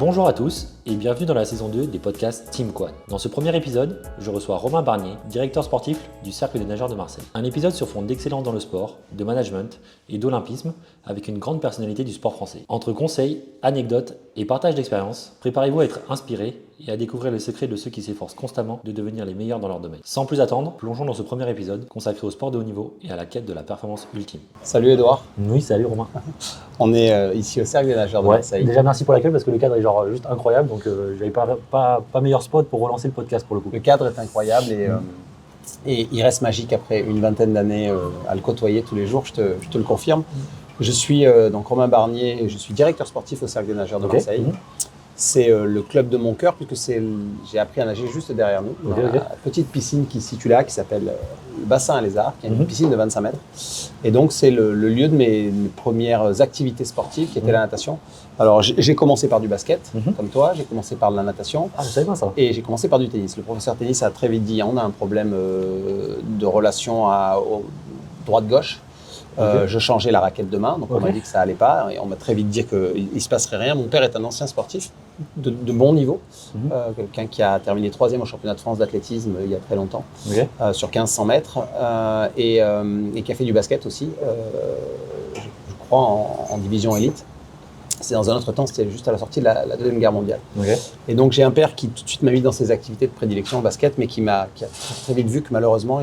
Bonjour à tous et bienvenue dans la saison 2 des podcasts Team Quad. Dans ce premier épisode, je reçois Romain Barnier, directeur sportif du Cercle des nageurs de Marseille. Un épisode sur fond d'excellence dans le sport, de management et d'olympisme avec une grande personnalité du sport français. Entre conseils, anecdotes et partage d'expériences, préparez-vous à être inspiré et à découvrir les secrets de ceux qui s'efforcent constamment de devenir les meilleurs dans leur domaine. Sans plus attendre, plongeons dans ce premier épisode consacré au sport de haut niveau et à la quête de la performance ultime. Salut Edouard. Oui, salut Romain. On est ici au Cercle des nageurs de Marseille. Déjà merci pour l'accueil parce que le cadre est juste incroyable, donc j'avais pas meilleur spot pour relancer le podcast pour le coup. Le cadre est incroyable et il reste magique après une vingtaine d'années à le côtoyer tous les jours, je te le confirme. Je suis donc Romain Barnier et je suis directeur sportif au Cercle des nageurs de Marseille. C'est le club de mon cœur puisque j'ai appris à nager juste derrière nous, dans la petite piscine qui se situe là, qui s'appelle le bassin à lézards, qui est une piscine de 25 mètres. Et donc c'est le lieu de mes premières activités sportives qui était la natation. Alors j'ai commencé par du basket, comme toi, j'ai commencé par de la natation. Ah, je savais pas ça. Et j'ai commencé par du tennis. Le professeur tennis a très vite dit, on a un problème de relation droite-gauche. Je changeais la raquette de main, donc on m'a dit que ça allait pas et on m'a très vite dit qu'il ne se passerait rien. Mon père est un ancien sportif de bon niveau, quelqu'un qui a terminé 3e au championnat de France d'athlétisme il y a très longtemps, sur 1500 mètres et qui a fait du basket aussi, je crois en division élite. C'est dans un autre temps, c'était juste à la sortie de la Deuxième Guerre mondiale. Et donc j'ai un père qui tout de suite m'a mis dans ses activités de prédilection au basket, mais qui a très vite vu que malheureusement,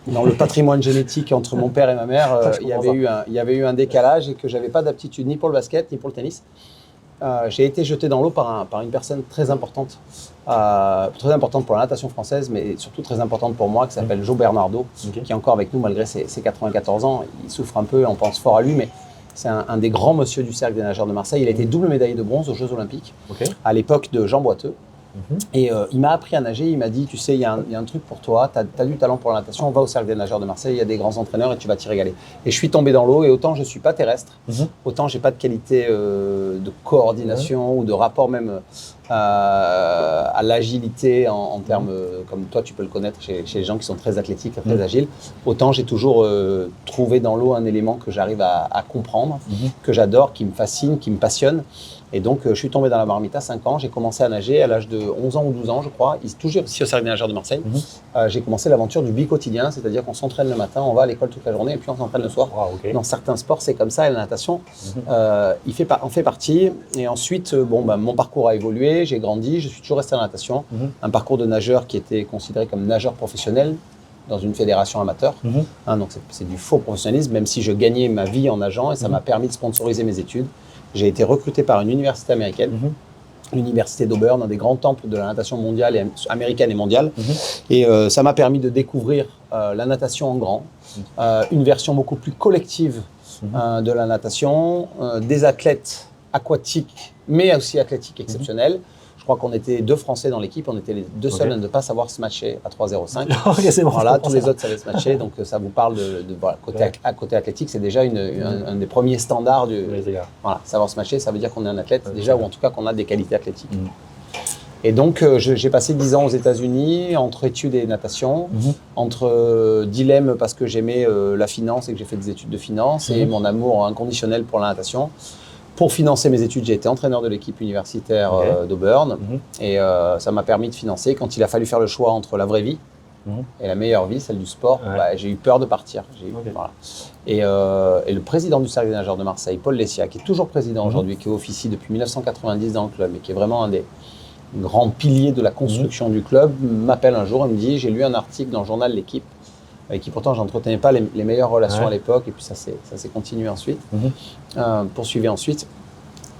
dans le patrimoine génétique entre mon père et ma mère, il y avait eu un décalage et que j'avais pas d'aptitude ni pour le basket ni pour le tennis. J'ai été jeté dans l'eau par une personne très importante pour la natation française, mais surtout très importante pour moi, qui s'appelle Jo Bernardo, qui est encore avec nous malgré ses 94 ans. Il souffre un peu, on pense fort à lui, mais c'est un des grands monsieur du Cercle des nageurs de Marseille. Il a été double médaillé de bronze aux Jeux Olympiques à l'époque de Jean Boiteux. Et il m'a appris à nager, il m'a dit, tu sais, il y a un truc pour toi, tu as du talent pour la natation, va au Cercle des nageurs de Marseille, il y a des grands entraîneurs et tu vas t'y régaler. Et je suis tombé dans l'eau et autant je ne suis pas terrestre, autant je n'ai pas de qualité de coordination ou de rapport même à l'agilité en termes, comme toi tu peux le connaître chez les gens qui sont très athlétiques, très agiles, autant j'ai toujours trouvé dans l'eau un élément que j'arrive à comprendre, que j'adore, qui me fascine, qui me passionne. Et donc, je suis tombé dans la marmite à 5 ans. J'ai commencé à nager à l'âge de 11 ans ou 12 ans, je crois, toujours ici au Cercle des nageurs de Marseille. J'ai commencé l'aventure du bi-quotidien, c'est-à-dire qu'on s'entraîne le matin, on va à l'école toute la journée et puis on s'entraîne le soir. Dans certains sports, c'est comme ça et la natation en fait partie. Et ensuite, mon parcours a évolué, j'ai grandi, je suis toujours resté à la natation. Un parcours de nageur qui était considéré comme nageur professionnel dans une fédération amateur. Donc, c'est du faux professionnalisme, même si je gagnais ma vie en nageant et ça m'a permis de sponsoriser mes études. J'ai été recruté par une université américaine, l'université d'Auburn, un des grands temples de la natation mondiale et américaine et mondiale. Et ça m'a permis de découvrir la natation en grand, une version beaucoup plus collective de la natation, des athlètes aquatiques, mais aussi athlétiques exceptionnels. Je crois qu'on était 2 Français dans l'équipe, on était les 2 seuls à ne pas savoir se matcher à 3,05. Voilà, tous les autres savaient se matcher, donc ça vous parle côté athlétique, c'est déjà un des premiers standards savoir se matcher, ça veut dire qu'on est un athlète déjà, ou en tout cas qu'on a des qualités athlétiques. Et donc j'ai passé 10 ans aux États-Unis, entre études et natation, entre dilemme parce que j'aimais la finance et que j'ai fait des études de finance, et mon amour inconditionnel pour la natation. Pour financer mes études, j'ai été entraîneur de l'équipe universitaire d'Auburn et ça m'a permis de financer. Quand il a fallu faire le choix entre la vraie vie et la meilleure vie, celle du sport, j'ai eu peur de partir. Et le président du Cercle des nageurs de Marseille, Paul Lessia, qui est toujours président aujourd'hui, qui officie depuis 1990 dans le club et qui est vraiment un des grands piliers de la construction du club, m'appelle un jour et me dit « J'ai lu un article dans le journal L'Équipe » avec qui pourtant je n'entretenais pas les meilleures relations à l'époque, et puis ça s'est continué ensuite, poursuivi ensuite.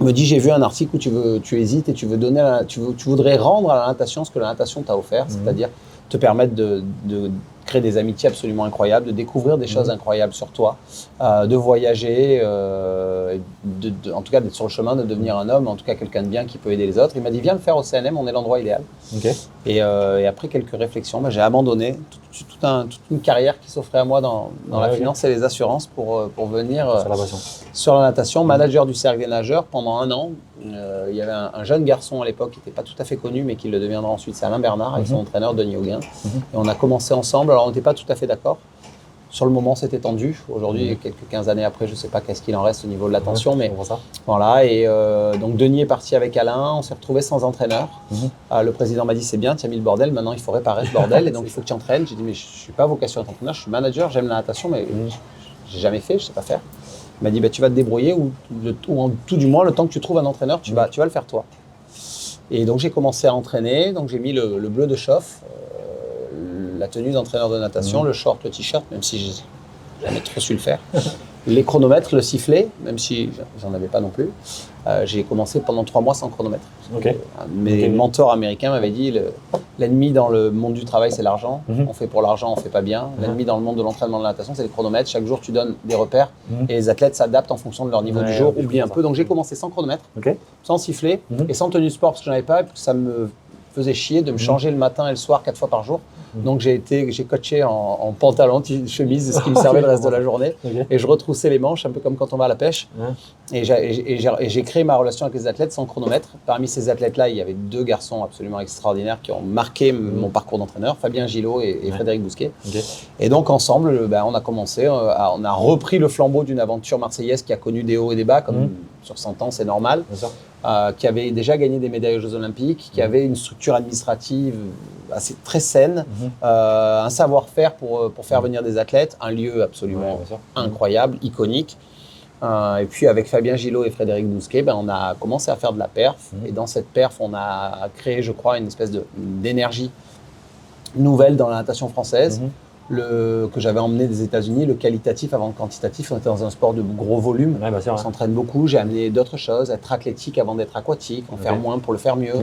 Il me dit, j'ai vu un article où tu hésites et tu voudrais rendre à la natation ce que la natation t'a offert, c'est-à-dire te permettre de créer des amitiés absolument incroyables, de découvrir des choses incroyables sur toi, de voyager, en tout cas d'être sur le chemin, de devenir un homme, en tout cas quelqu'un de bien qui peut aider les autres. Il m'a dit, viens le faire au CNM, on est l'endroit idéal. Et après quelques réflexions, j'ai abandonné toute une carrière qui s'offrait à moi dans la finance et les assurances pour venir sur la natation, manager du Cercle des nageurs pendant 1 an. Il y avait un jeune garçon à l'époque qui n'était pas tout à fait connu, mais qui le deviendra ensuite, c'est Alain Bernard, avec son entraîneur Denis Hauguin. Et on a commencé ensemble, alors on n'était pas tout à fait d'accord. Sur le moment, c'était tendu. Aujourd'hui, quelques 15 années après, je ne sais pas qu'est-ce qu'il en reste au niveau de l'attention, mais voilà. Et donc Denis est parti avec Alain, on s'est retrouvés sans entraîneur. Le président m'a dit c'est bien, tu as mis le bordel, maintenant il faut réparer ce bordel et donc il faut que tu entraînes. J'ai dit mais je ne suis pas vocation à être entraîneur, je suis manager, j'aime la natation, mais je n'ai jamais fait, je ne sais pas faire. Il m'a dit tu vas te débrouiller ou tout du moins le temps que tu trouves un entraîneur, tu vas le faire toi. Et donc j'ai commencé à entraîner, donc j'ai mis le bleu de chauffe. La tenue d'entraîneur de natation, le short, le t-shirt, même si j'ai jamais trop su le faire. Les chronomètres, le sifflet, même si j'en avais pas non plus. J'ai commencé pendant 3 mois sans chronomètre. Mes mentors américains m'avaient dit l'ennemi dans le monde du travail, c'est l'argent. On fait pour l'argent, on fait pas bien. L'ennemi dans le monde de l'entraînement de la natation, c'est les chronomètres. Chaque jour, tu donnes des repères et les athlètes s'adaptent en fonction de leur niveau du jour. Oublie un peu. Donc j'ai commencé sans chronomètre, sans sifflet et sans tenue de sport parce que j'en avais pas, parce que ça me faisait chier de me changer le matin et le soir 4 fois par jour. Donc j'ai coaché en pantalon, chemise, ce qui me servait le reste de la journée. Et je retroussais les manches, un peu comme quand on va à la pêche. Et j'ai créé ma relation avec les athlètes sans chronomètre. Parmi ces athlètes-là, il y avait 2 garçons absolument extraordinaires qui ont marqué mon parcours d'entraîneur, Fabien Gillot et Frédéric Bousquet. Et donc ensemble, on a commencé, on a repris le flambeau d'une aventure marseillaise qui a connu des hauts et des bas, comme sur 100 ans, c'est normal. Qui avait déjà gagné des médailles aux Jeux Olympiques, qui avait une structure administrative assez très saine, un savoir-faire pour faire venir des athlètes, un lieu absolument incroyable, iconique. Et puis avec Fabien Gillot et Frédéric Bousquet, on a commencé à faire de la perf. Et dans cette perf, on a créé, je crois, une espèce d'énergie nouvelle dans la natation française. Que j'avais emmené des États-Unis, le qualitatif avant le quantitatif. On était dans un sport de gros volume, on s'entraîne beaucoup. J'ai amené d'autres choses, être athlétique avant d'être aquatique, en faire moins pour le faire mieux.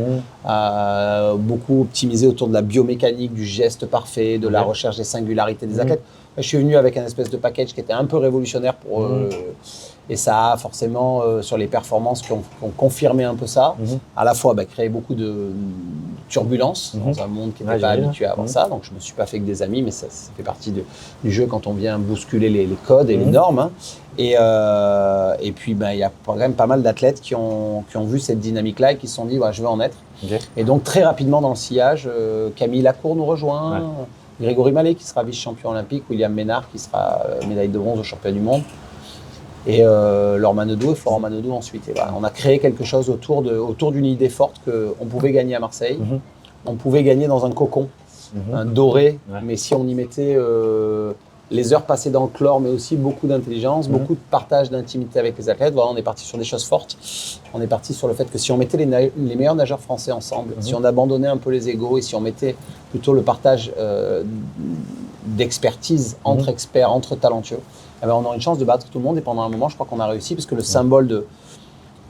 Beaucoup optimisé autour de la biomécanique, du geste parfait, de la recherche des singularités des athlètes. Je suis venu avec un espèce de package qui était un peu révolutionnaire et ça a forcément, sur les performances qui ont confirmé un peu ça, à la fois créé beaucoup de turbulences dans un monde qui n'était pas habitué à avoir ça. Donc je ne me suis pas fait que des amis, mais ça fait partie du jeu quand on vient bousculer les codes et les normes. Et puis il y a quand même pas mal d'athlètes qui ont vu cette dynamique-là et qui se sont dit je veux en être. Et donc très rapidement dans le sillage, Camille Lacour nous rejoint. Grégory Mallet qui sera vice-champion olympique, William Ménard qui sera médaille de bronze au championnat du monde, et Laure Manodou et Florent Manodou ensuite. Et on a créé quelque chose autour d'une idée forte qu'on pouvait gagner à Marseille, on pouvait gagner dans un cocon, un doré, mais si on y mettait les heures passées dans le chlore, mais aussi beaucoup d'intelligence, beaucoup de partage d'intimité avec les athlètes. On est parti sur des choses fortes. On est parti sur le fait que si on mettait les meilleurs nageurs français ensemble, si on abandonnait un peu les égos et si on mettait plutôt le partage d'expertise entre experts, entre talentueux, on aurait une chance de battre tout le monde. Et pendant un moment, je crois qu'on a réussi, parce que le symbole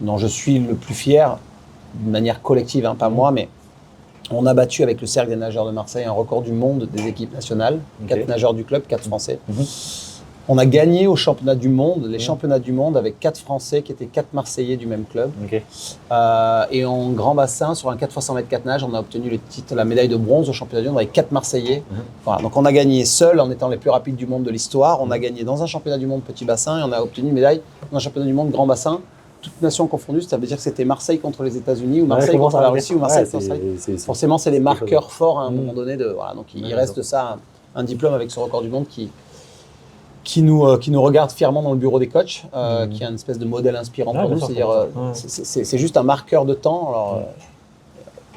dont je suis le plus fier, de manière collective, pas moi, mais on a battu avec le Cercle des nageurs de Marseille un record du monde des équipes nationales, 4 nageurs du club, 4 Français. On a gagné au championnat du monde, les championnats du monde avec 4 Français qui étaient 4 Marseillais du même club. Et en grand bassin, sur un 4 x 100 mètres 4 nages, on a obtenu la médaille de bronze au championnat du monde avec 4 Marseillais. Voilà, donc on a gagné seul en étant les plus rapides du monde de l'histoire. On a gagné dans un championnat du monde petit bassin et on a obtenu une médaille dans un championnat du monde grand bassin. Toutes nations confondues, ça veut dire que c'était Marseille contre les États-Unis ou Marseille contre la Russie ou Marseille contre l'Australie. Forcément, c'est des marqueurs forts à un moment donné. Donc il reste ça, un diplôme avec ce record du monde qui nous regarde fièrement dans le bureau des coachs, qui est une espèce de modèle inspirant pour nous. C'est-à-dire, c'est juste un marqueur de temps. Alors,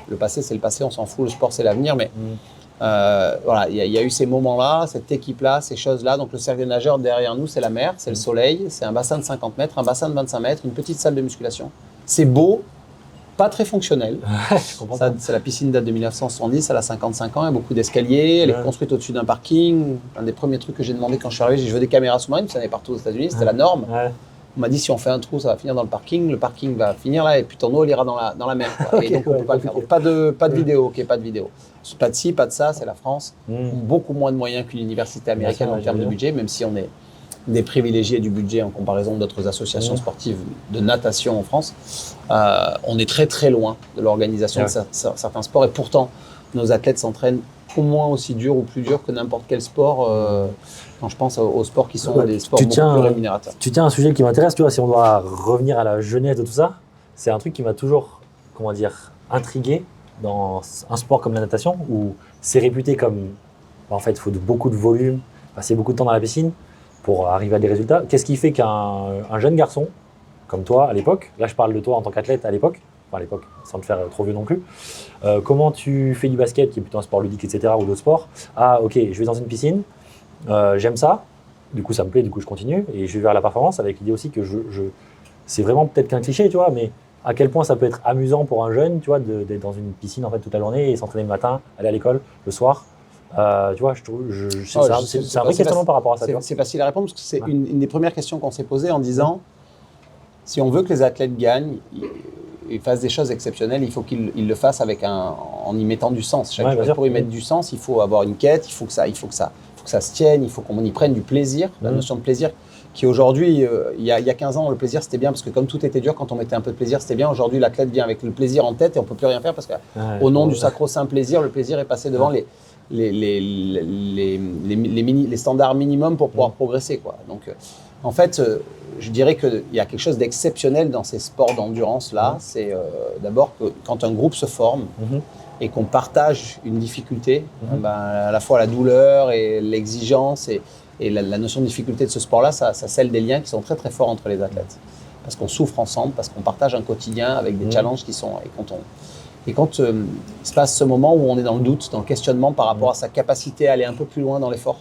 le passé, c'est le passé, on s'en fout. Le sport, c'est l'avenir, mais il y a eu ces moments-là, cette équipe-là, ces choses-là. Donc le cercle des nageurs derrière nous, c'est la mer, c'est le soleil, c'est un bassin de 50 mètres, un bassin de 25 mètres, une petite salle de musculation. C'est beau, pas très fonctionnel. C'est la piscine date de 1970, elle a 55 ans, il y a beaucoup d'escaliers, elle est construite au-dessus d'un parking. Un des premiers trucs que j'ai demandé quand je suis arrivé, je veux des caméras sous-marines, parce qu'il y en avait partout aux États-Unis, c'était la norme. On m'a dit si on fait un trou, ça va finir dans le parking va finir là et puis ton eau elle ira dans la mer. Et donc on ne peut pas le faire. Donc, pas de vidéo, pas de vidéo. Pas de ci, pas de ça, c'est la France. Beaucoup moins de moyens qu'une université américaine en termes de budget, même si on est des privilégiés du budget en comparaison d'autres associations sportives de natation en France. On est très très loin de l'organisation de certains sports et pourtant nos athlètes s'entraînent au moins aussi dur ou plus dur que n'importe quel sport. Quand je pense aux sports qui sont des sports beaucoup plus rémunérateurs. Tu tiens un sujet qui m'intéresse, tu vois, si on doit revenir à la jeunesse de tout ça, c'est un truc qui m'a toujours, intrigué dans un sport comme la natation, où c'est réputé comme, en fait, il faut beaucoup de volume, passer beaucoup de temps dans la piscine pour arriver à des résultats. Qu'est-ce qui fait qu'un jeune garçon, comme toi à l'époque, là je parle de toi en tant qu'athlète à l'époque, sans te faire trop vieux non plus, comment tu fais du basket, qui est plutôt un sport ludique, etc., ou d'autres sports, ok, je vais dans une piscine, j'aime ça, du coup ça me plaît, du coup je continue, et je vais vers la performance avec l'idée aussi que c'est vraiment peut-être qu'un cliché, tu vois, mais à quel point ça peut être amusant pour un jeune, tu vois, d'être dans une piscine en fait toute la journée et s'entraîner le matin, aller à l'école le soir. Tu vois, c'est un vrai questionnement par rapport à ça. C'est facile à répondre parce que c'est une des premières questions qu'on s'est posées en disant si on veut que les athlètes gagnent et fassent des choses exceptionnelles, il faut qu'ils le fassent en y mettant du sens. Chaque jour, pour y mettre du sens, il faut avoir une quête, il faut que ça se tienne, il faut qu'on y prenne du plaisir, la notion de plaisir. Qui aujourd'hui, il y a 15 ans, le plaisir c'était bien parce que comme tout était dur, quand on mettait un peu de plaisir c'était bien. Aujourd'hui, l'athlète vient avec le plaisir en tête et on ne peut plus rien faire parce qu'au nom du sacro-saint plaisir, le plaisir est passé devant les standards minimums pour pouvoir progresser, quoi. Donc, en fait, je dirais qu'il y a quelque chose d'exceptionnel dans ces sports d'endurance-là. C'est d'abord que quand un groupe se forme et qu'on partage une difficulté, à la fois la douleur et l'exigence et la notion de difficulté de ce sport-là, ça scelle des liens qui sont très très forts entre les athlètes. Parce qu'on souffre ensemble, parce qu'on partage un quotidien avec des challenges qui sont… Et quand il se passe ce moment où on est dans le doute, dans le questionnement par rapport à sa capacité à aller un peu plus loin dans l'effort,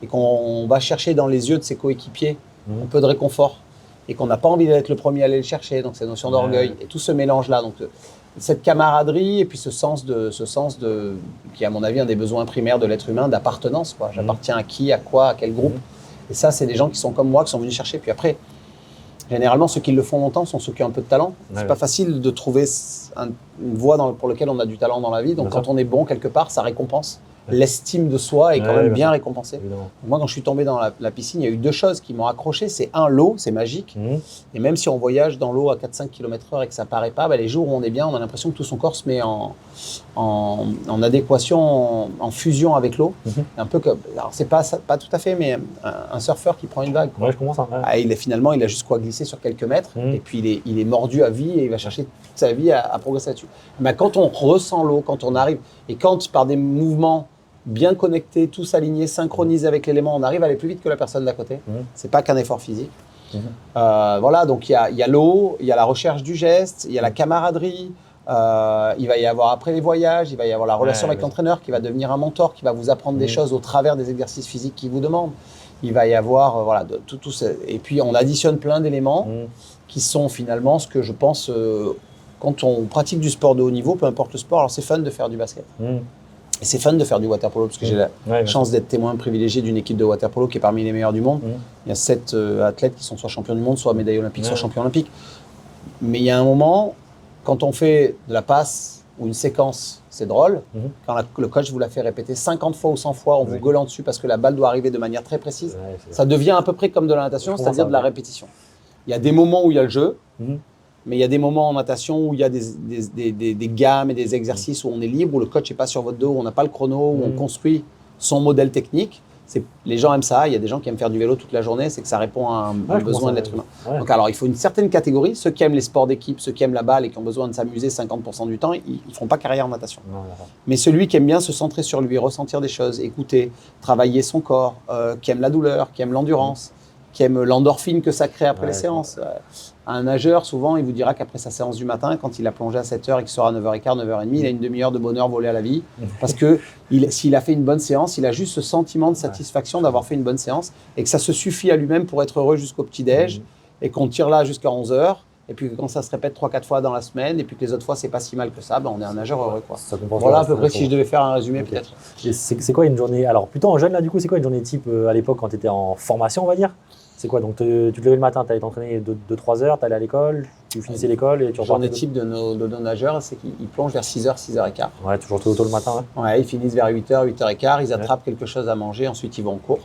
et qu'on va chercher dans les yeux de ses coéquipiers un peu de réconfort, et qu'on n'a pas envie d'être le premier à aller le chercher, donc cette notion d'orgueil, et tout ce mélange-là, donc cette camaraderie et puis ce sens qui est à mon avis un des besoins primaires de l'être humain, d'appartenance, quoi. J'appartiens à qui, à quoi, à quel groupe. Et ça, c'est des gens qui sont comme moi, qui sont venus chercher. Puis après, généralement, ceux qui le font longtemps sont ceux qui ont un peu de talent. C'est pas facile de trouver une voie pour laquelle on a du talent dans la vie. Donc quand on est bon quelque part, ça récompense. L'estime de soi est quand même bien récompensée. Moi, quand je suis tombé dans la piscine, il y a eu deux choses qui m'ont accroché. C'est l'eau, c'est magique. Et même si on voyage dans l'eau à 4-5 km/h et que ça paraît pas, les jours où on est bien, on a l'impression que tout son corps se met en adéquation, en fusion avec l'eau. Un peu comme, alors c'est pas tout à fait, mais un surfeur qui prend une vague. Ouais, je comprends ça. Ouais. Finalement, il a juste quoi glisser sur quelques mètres. Et puis il est mordu à vie et il va chercher toute sa vie à progresser là-dessus. Mais quand on ressent l'eau, quand on arrive, et quand par des mouvements bien connectés, tous alignés, synchronisés avec l'élément, on arrive à aller plus vite que la personne d'à côté. C'est pas qu'un effort physique. Voilà, donc il y a l'eau, il y a la recherche du geste, il y a la camaraderie, il va y avoir après les voyages, il va y avoir la relation avec l'entraîneur qui va devenir un mentor, qui va vous apprendre des choses au travers des exercices physiques qu'il vous demande. Il va y avoir tout ça. Et puis on additionne plein d'éléments qui sont finalement ce que je pense quand on pratique du sport de haut niveau, peu importe le sport. Alors c'est fun de faire du basket. Et c'est fun de faire du water-polo parce que j'ai la chance d'être témoin privilégié d'une équipe de water-polo qui est parmi les meilleurs du monde. Il y a 7 athlètes qui sont soit champions du monde, soit médaillés olympiques, soit champions olympiques. Mais il y a un moment, quand on fait de la passe ou une séquence, c'est drôle. Quand le coach vous la fait répéter 50 fois ou 100 fois en vous gueulant dessus parce que la balle doit arriver de manière très précise, ça devient à peu près comme de la natation, c'est-à-dire de la répétition. Il y a des moments où il y a le jeu. Mais il y a des moments en natation où il y a des gammes et des exercices où on est libre, où le coach n'est pas sur votre dos, où on n'a pas le chrono, où on construit son modèle technique. Les gens aiment ça. Il y a des gens qui aiment faire du vélo toute la journée. C'est que ça répond à un besoin de l'être humain. Donc, alors, il faut une certaine catégorie. Ceux qui aiment les sports d'équipe, ceux qui aiment la balle et qui ont besoin de s'amuser 50% du temps, ils ne feront pas carrière en natation. Mais celui qui aime bien se centrer sur lui, ressentir des choses, écouter, travailler son corps, qui aime la douleur, qui aime l'endurance, qui aime l'endorphine que ça crée après les séances. Un nageur, souvent, il vous dira qu'après sa séance du matin, quand il a plongé à 7h et qu'il sort à 9h15, 9h30, il a une demi-heure de bonheur volé à la vie. Parce que s'il a fait une bonne séance, il a juste ce sentiment de satisfaction d'avoir fait une bonne séance et que ça se suffit à lui-même pour être heureux jusqu'au petit-déj et qu'on tire là jusqu'à 11h. Et puis quand ça se répète 3-4 fois dans la semaine et puis que les autres fois, c'est pas si mal que ça, on est un nageur heureux, quoi. Voilà à peu près si je devais faire un résumé peut-être. C'est quoi une journée, alors plutôt en jeune là du coup, c'est quoi une journée type à l'époque quand tu étais en formation, on va dire? C'est quoi? Donc, tu te levais le matin, tu allais t'entraîner 2-3 heures, tu allais à l'école, tu finissais l'école et tu repartais. Le type de nos nageurs, c'est qu'ils plongent vers 6h, 6h15. Ouais, toujours tôt le matin. Ouais, ils finissent vers 8h, 8h15, ils attrapent quelque chose à manger, ensuite ils vont en cours.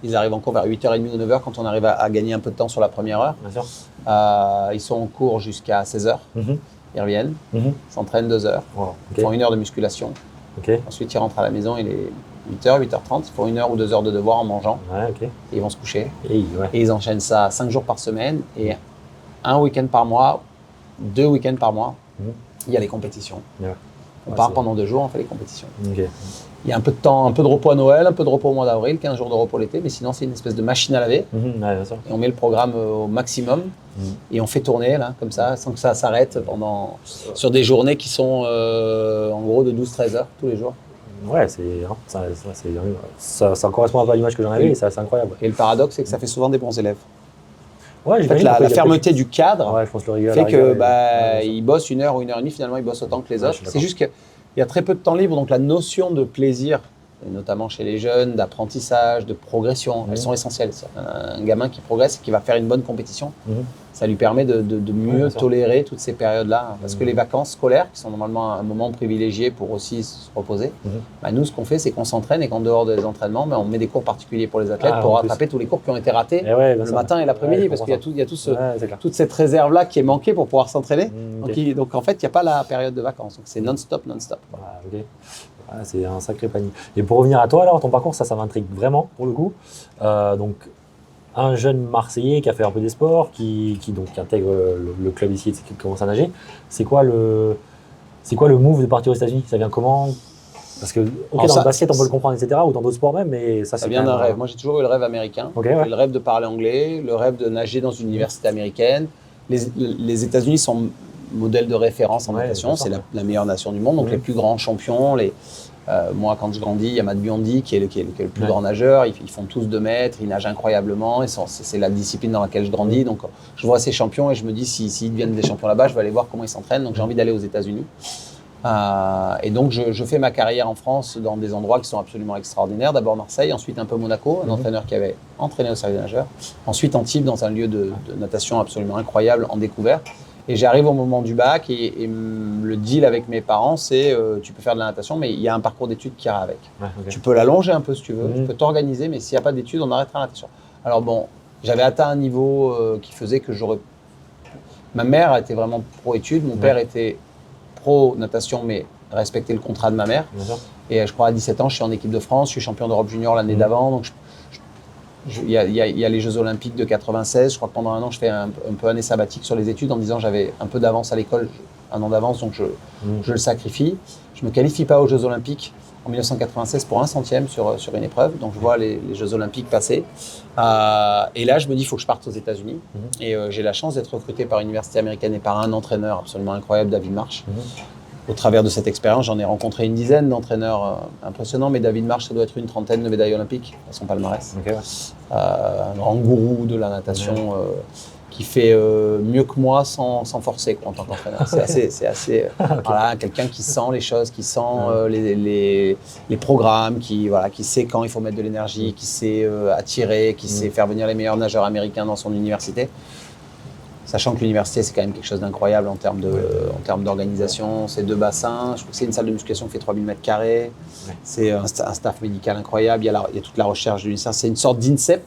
Ils arrivent en cours vers 8h30 ou 9h quand on arrive à gagner un peu de temps sur la première heure. Bien sûr. Ils sont en cours jusqu'à 16h. Ils reviennent, s'entraînent 2 heures, ils font 1 heure de musculation. Ensuite, ils rentrent à la maison, il est 8h, 8h30, ils font 1 heure ou 2 heures de devoir en mangeant. Et ils vont se coucher. Et ils enchaînent ça 5 jours par semaine et un week-end par mois, 2 week-ends par mois, il y a les compétitions. On part pendant 2 jours, on fait les compétitions. Il y a un peu de temps, un peu de repos à Noël, un peu de repos au mois d'avril, 15 jours de repos l'été, mais sinon c'est une espèce de machine à laver. Ouais, bien sûr. Et on met le programme au maximum et on fait tourner là, comme ça, sans que ça s'arrête sur des journées qui sont en gros de 12-13 heures tous les jours. Ouais, ça correspond un peu à l'image que j'en avais et c'est incroyable. Et le paradoxe, c'est que ça fait souvent des bons élèves. Ouais, En fait, la fermeté du cadre je pense le fait que ils bossent 1 heure ou 1 heure et demie, finalement ils bossent autant que les autres. C'est juste qu'il y a très peu de temps libre, donc la notion de plaisir, notamment chez les jeunes, d'apprentissage, de progression, elles sont essentielles. Un gamin qui progresse et qui va faire une bonne compétition, ça lui permet de mieux tolérer toutes ces périodes-là. Parce que les vacances scolaires, qui sont normalement un moment privilégié pour aussi se reposer, nous, ce qu'on fait, c'est qu'on s'entraîne et qu'en dehors des entraînements, on met des cours particuliers pour les athlètes pour rattraper tous les cours qui ont été ratés le matin et l'après-midi. Parce qu'il y a toute cette réserve-là qui est manquée pour pouvoir s'entraîner. Donc, en fait, il n'y a pas la période de vacances. Donc, c'est non-stop, non-stop. C'est un sacré panier. Et pour revenir à toi, alors, ton parcours, ça m'intrigue vraiment, pour le coup. Donc, un jeune Marseillais qui a fait un peu des sports, qui intègre le club ici et qui commence à nager. C'est quoi le move de partir aux États-Unis? Ça vient comment? Parce que, dans le basket, on peut le comprendre, etc., ou dans d'autres sports même, mais ça vient d'un rêve. Moi, j'ai toujours eu le rêve américain. J'ai le rêve de parler anglais, le rêve de nager dans une université américaine. Les États-Unis sont modèle de référence en natation, c'est la meilleure nation du monde, donc les plus grands champions. Moi, quand je grandis, il y a Matt Biondi qui est le plus grand nageur. Ils font tous 2 mètres, ils nagent incroyablement. C'est la discipline dans laquelle je grandis. Donc, je vois ces champions et je me dis, s'ils deviennent des champions là-bas, je vais aller voir comment ils s'entraînent. Donc, j'ai envie d'aller aux États-Unis. Et donc, je fais ma carrière en France dans des endroits qui sont absolument extraordinaires. D'abord Marseille, ensuite un peu Monaco, un entraîneur qui avait entraîné au service des nageurs. Ensuite Antibes, dans un lieu de natation absolument incroyable, en découverte. Et j'arrive au moment du bac et le deal avec mes parents, c'est tu peux faire de la natation, mais il y a un parcours d'études qui ira avec. Tu peux l'allonger un peu si tu veux, tu peux t'organiser, mais s'il n'y a pas d'études, on arrêtera la natation. Alors bon, j'avais atteint un niveau qui faisait que j'aurais... Ma mère était vraiment pro-études, mon père était pro-natation, mais respectait le contrat de ma mère. Et je crois à 17 ans, je suis en équipe de France, je suis champion d'Europe junior l'année d'avant, donc il y a les Jeux Olympiques de 96. Je crois que pendant 1 an, je fais un peu année sabbatique sur les études en me disant j'avais un peu d'avance à l'école, 1 an d'avance, donc je le sacrifie. Je ne me qualifie pas aux Jeux Olympiques en 1996 pour 1/100 sur une épreuve. Donc je vois les Jeux Olympiques passer. Et là, je me dis il faut que je parte aux États-Unis. Et j'ai la chance d'être recruté par une université américaine et par un entraîneur absolument incroyable, David Marsh. Au travers de cette expérience, j'en ai rencontré une dizaine d'entraîneurs impressionnants, mais David Marsh, ça doit être une 30aine de médailles olympiques à son palmarès. Un grand gourou de la natation qui fait mieux que moi sans forcer en tant qu'entraîneur. C'est assez voilà, quelqu'un qui sent les choses, qui sent les programmes, qui sait quand il faut mettre de l'énergie, qui sait attirer, qui sait faire venir les meilleurs nageurs américains dans son université. Sachant que l'université, c'est quand même quelque chose d'incroyable en termes d'organisation. C'est 2 bassins. Je crois que c'est une salle de musculation qui fait 3000 mètres carrés. C'est un staff médical incroyable. Il y a toute la recherche de l'UNICEF. C'est une sorte d'INSEP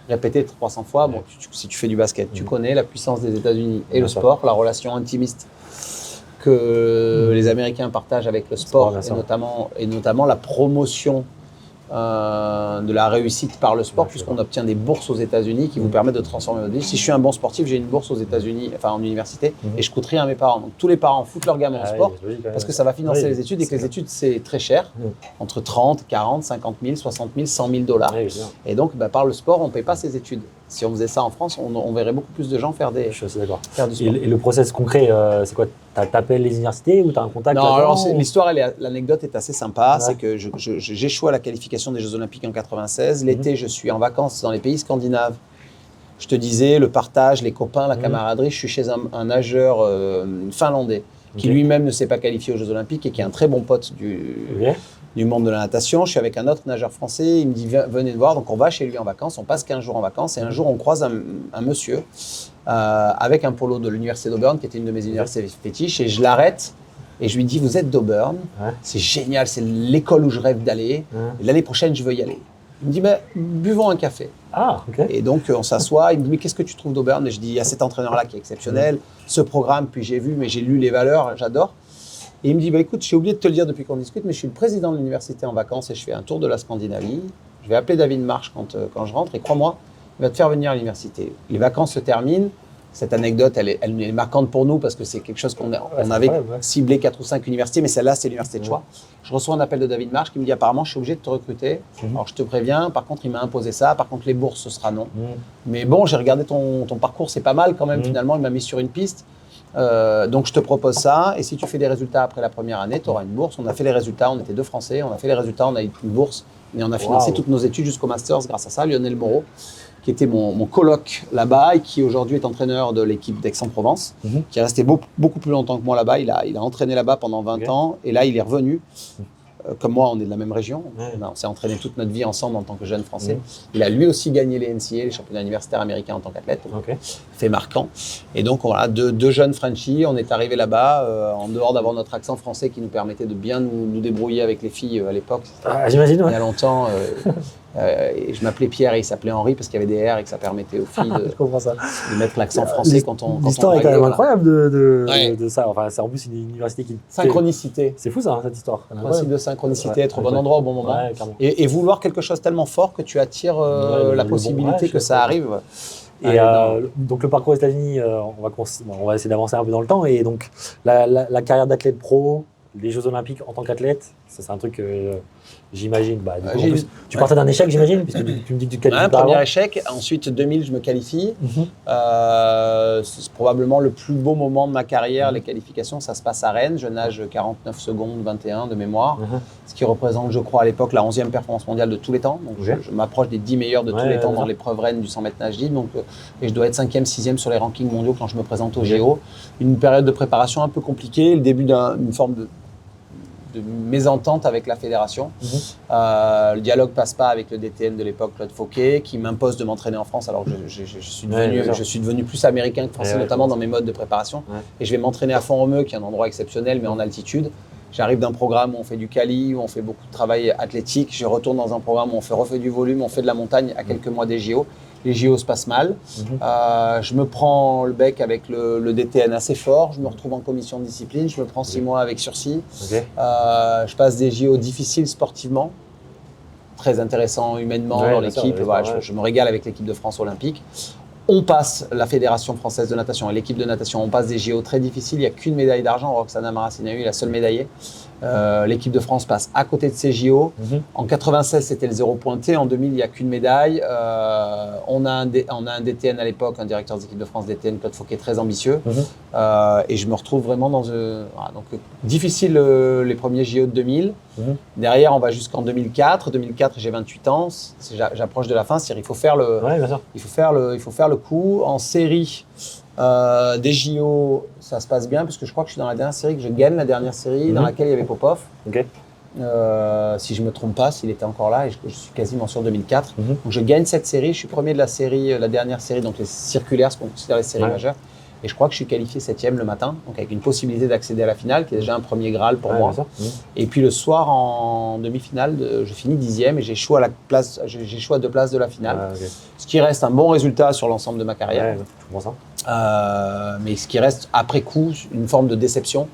répétée 300 fois. Bon, si tu fais du basket, tu connais la puissance des États-Unis et le sport, la relation intimiste que les Américains partagent avec le sport et notamment la promotion de la réussite par le sport, puisqu'on obtient des bourses aux États-Unis qui vous permettent de transformer votre vie. Si je suis un bon sportif, j'ai une bourse aux États-Unis, enfin en université, et je coûte rien à mes parents. Donc tous les parents foutent leur gamin au sport parce que ça va financer les études et que les études c'est très cher, entre 30, 40, 50 000, 60 000, 100 000 dollars. Et donc par le sport, on ne paye pas ses études. Si on faisait ça en France, on verrait beaucoup plus de gens faire du sport. Et le process concret, c'est quoi? T'appelles les universités ou tu as un contact? Non, alors l'histoire, l'anecdote est assez sympa. C'est que j'échoue à la qualification des Jeux Olympiques en 96. L'été, je suis en vacances dans les pays scandinaves. Je te disais, le partage, les copains, la camaraderie. Je suis chez un nageur finlandais qui lui-même ne s'est pas qualifié aux Jeux Olympiques et qui est un très bon pote du monde de la natation. Je suis avec un autre nageur français. Il me dit, venez me voir. Donc on va chez lui en vacances. On passe 15 jours en vacances. Et un jour, on croise un monsieur avec un polo de l'université d'Auburn, qui était une de mes universités fétiches, et je l'arrête et je lui dis vous êtes d'Auburn, c'est génial, c'est l'école où je rêve d'aller, et l'année prochaine je veux y aller. Il me dit buvons un café. Et donc on s'assoit, il me dit mais qu'est-ce que tu trouves d'Auburn? Et je dis il y a cet entraîneur là qui est exceptionnel, ce programme, puis j'ai lu les valeurs, j'adore. Et il me dit écoute, j'ai oublié de te le dire depuis qu'on discute, mais je suis le président de l'université en vacances et je fais un tour de la Scandinavie. Je vais appeler David Marsh quand je rentre, et crois-moi, il va te faire venir à l'université. Les vacances se terminent, Cette anecdote, elle est marquante pour nous parce que c'est quelque chose qu'on avait ciblé 4 ou 5 universités, mais celle-là, c'est l'université de choix. Je reçois un appel de David Marsh qui me dit apparemment, je suis obligé de te recruter. Alors, je te préviens, par contre, il m'a imposé ça. Par contre, les bourses, ce sera non. Mais bon, j'ai regardé ton parcours, c'est pas mal quand même. Finalement, il m'a mis sur une piste. Donc, je te propose ça. Et si tu fais des résultats après la première année, tu auras une bourse. On a fait les résultats. On était 2 Français. On a fait les résultats. On a eu une bourse. Et on a financé toutes nos études jusqu'au Masters grâce à ça. Lionel Moreau, qui était mon coloc là-bas et qui aujourd'hui est entraîneur de l'équipe d'Aix-en-Provence, qui est resté beaucoup plus longtemps que moi là-bas. Il a entraîné là-bas pendant 20 ans et là, il est revenu. Comme moi, on est de la même région. On s'est entraîné toute notre vie ensemble en tant que jeunes Français. Il a lui aussi gagné les NCAA, les championnats universitaires américains en tant qu'athlète. Fait marquant. Et donc, voilà, deux jeunes Frenchies. On est arrivés là-bas en dehors d'avoir notre accent français qui nous permettait de bien nous débrouiller avec les filles à l'époque. J'imagine, il y a longtemps. Et je m'appelais Pierre et il s'appelait Henri parce qu'il y avait des R et que ça permettait aux filles de mettre l'accent français quand on l'histoire est quand même incroyable de ça. Enfin, c'est en plus une université qui... Synchronicité. C'est fou ça, cette histoire. Principe de synchronicité, être au bon endroit au bon moment. Et vouloir quelque chose tellement fort que tu attires la possibilité que ça arrive. Et donc le parcours aux États-Unis, on va essayer d'avancer un peu dans le temps. Et donc la carrière d'athlète pro, les Jeux Olympiques en tant qu'athlète, ça c'est un truc j'imagine. Tu partais d'un échec, j'imagine, puisque tu me dis que tu qualifies pas. Premier échec, ensuite 2000, je me qualifie. C'est probablement le plus beau moment de ma carrière, les qualifications. Ça se passe à Rennes, je nage 49 secondes 21 de mémoire, ce qui représente, je crois, à l'époque, la 11e performance mondiale de tous les temps. Donc je m'approche des 10 meilleurs de tous les temps dans l'épreuve Rennes du 100 mètres nage libre. Et je dois être 5e, 6e sur les rankings mondiaux quand je me présente au JO. Une période de préparation un peu compliquée, le début d'une forme de mésentente avec la fédération. Le dialogue passe pas avec le DTN de l'époque, Claude Fauquet, qui m'impose de m'entraîner en France alors que je suis devenu plus américain que français, notamment dans mes modes de préparation. Et je vais m'entraîner à Font-Romeu, qui est un endroit exceptionnel, mais en altitude. J'arrive d'un programme où on fait du quali, où on fait beaucoup de travail athlétique. Je retourne dans un programme où on refait du volume, on fait de la montagne à quelques mois des JO. Les JO se passent mal. Je me prends le bec avec le DTN assez fort. Je me retrouve en commission de discipline. Je me prends 6 mois avec sursis. Je passe des JO difficiles sportivement, très intéressant humainement dans l'équipe. Je me régale avec l'équipe de France olympique. On passe la Fédération française de natation et l'équipe de natation, on passe des JO très difficiles. Il n'y a qu'une médaille d'argent. Roxana Maracineanu est la seule médaillée. L'équipe de France passe à côté de ces JO. En 96, c'était le 0 pointé. En 2000, il n'y a qu'une médaille. On a un DTN à l'époque, un directeur des équipes de France DTN, Claude Fauquet, très ambitieux. Et je me retrouve vraiment dans donc difficile les premiers JO de 2000. Derrière, on va jusqu'en 2004. 2004, j'ai 28 ans. J'approche de la fin. C'est-à-dire, il faut faire le coup en série. Des JO, ça se passe bien parce que je crois que je suis dans la dernière série, que je gagne la dernière série dans laquelle il y avait Popov. Si je ne me trompe pas, s'il était encore là, et je suis quasiment sur 2004. Donc je gagne cette série, je suis premier de la série, la dernière série, donc les circulaires, ce qu'on considère les séries majeures. Et je crois que je suis qualifié 7e le matin, donc avec une possibilité d'accéder à la finale, qui est déjà un premier Graal pour moi. Et puis le soir, en demi-finale, je finis 10e et j'échoue à 2 places de la finale. Ce qui reste un bon résultat sur l'ensemble de ma carrière. Mais ce qui reste après coup, une forme de déception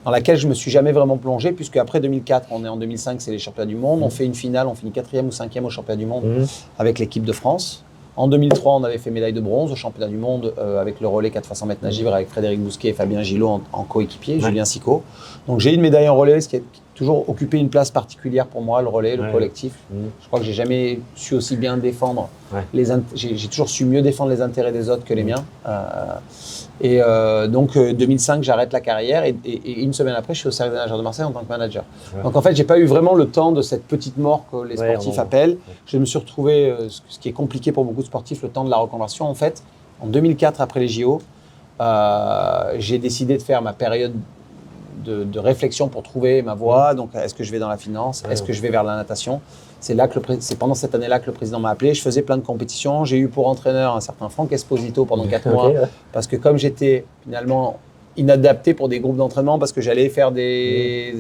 dans laquelle je ne me suis jamais vraiment plongé, puisque après 2004, on est en 2005, c'est les championnats du monde. On fait une finale, on finit 4e ou 5e au championnat du monde avec l'équipe de France. En 2003, on avait fait médaille de bronze au championnat du monde avec le relais 4 x 100 mètres nage libre avec Frédéric Bousquet et Fabien Gillot en coéquipier, Julien Sicot. Donc j'ai une médaille en relais, ce qui a toujours occupé une place particulière pour moi, le relais, le collectif. Je crois que j'ai jamais su aussi bien défendre. J'ai toujours su mieux défendre les intérêts des autres que les miens. Donc 2005, j'arrête la carrière et une semaine après, je suis au Cercle des nageurs de Marseille en tant que manager. Donc en fait, j'ai pas eu vraiment le temps de cette petite mort que les sportifs appellent. Je me suis retrouvé, ce qui est compliqué pour beaucoup de sportifs, le temps de la reconversion. En fait, en 2004, après les JO, j'ai décidé de faire ma période de réflexion pour trouver ma voie. Donc, est-ce que je vais dans la finance? Est-ce que je vais vers la natation? C'est pendant cette année-là que le président m'a appelé. Je faisais plein de compétitions. J'ai eu pour entraîneur un certain Franck Esposito pendant 4 mois. Parce que comme j'étais finalement inadapté pour des groupes d'entraînement, parce que j'allais faire des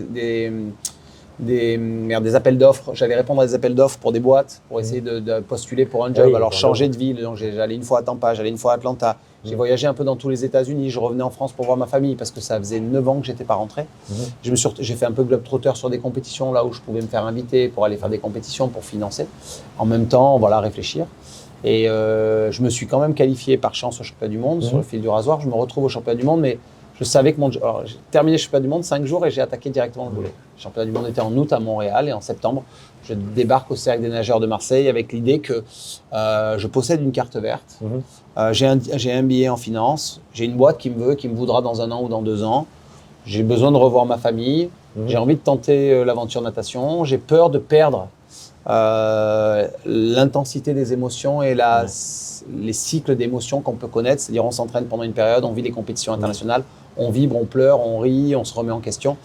appels d'offres. J'allais répondre à des appels d'offres pour des boîtes, pour essayer de postuler pour un job. Alors, changer de ville. Donc, j'allais une fois à Tampa, j'allais une fois à Atlanta. J'ai voyagé un peu dans tous les États-Unis. Je revenais en France pour voir ma famille parce que ça faisait 9 ans que je n'étais pas rentré. J'ai fait un peu globe-trotter sur des compétitions là où je pouvais me faire inviter pour aller faire des compétitions pour financer. En même temps, voilà, réfléchir. Et je me suis quand même qualifié par chance au championnat du monde sur le fil du rasoir. Je me retrouve au championnat du monde, mais je savais que alors, j'ai terminé le championnat du monde 5 jours et j'ai attaqué directement le volley. Le championnat du monde était en août à Montréal et en septembre, je débarque au Cercle des nageurs de Marseille avec l'idée que je possède une carte verte. J'ai un billet en finance, j'ai une boîte qui me voudra dans 1 an ou dans 2 ans. J'ai besoin de revoir ma famille, j'ai envie de tenter l'aventure natation, j'ai peur de perdre l'intensité des émotions et les cycles d'émotions qu'on peut connaître. C'est-à-dire on s'entraîne pendant une période, on vit les compétitions internationales, on vibre, on pleure, on rit, on se remet en question.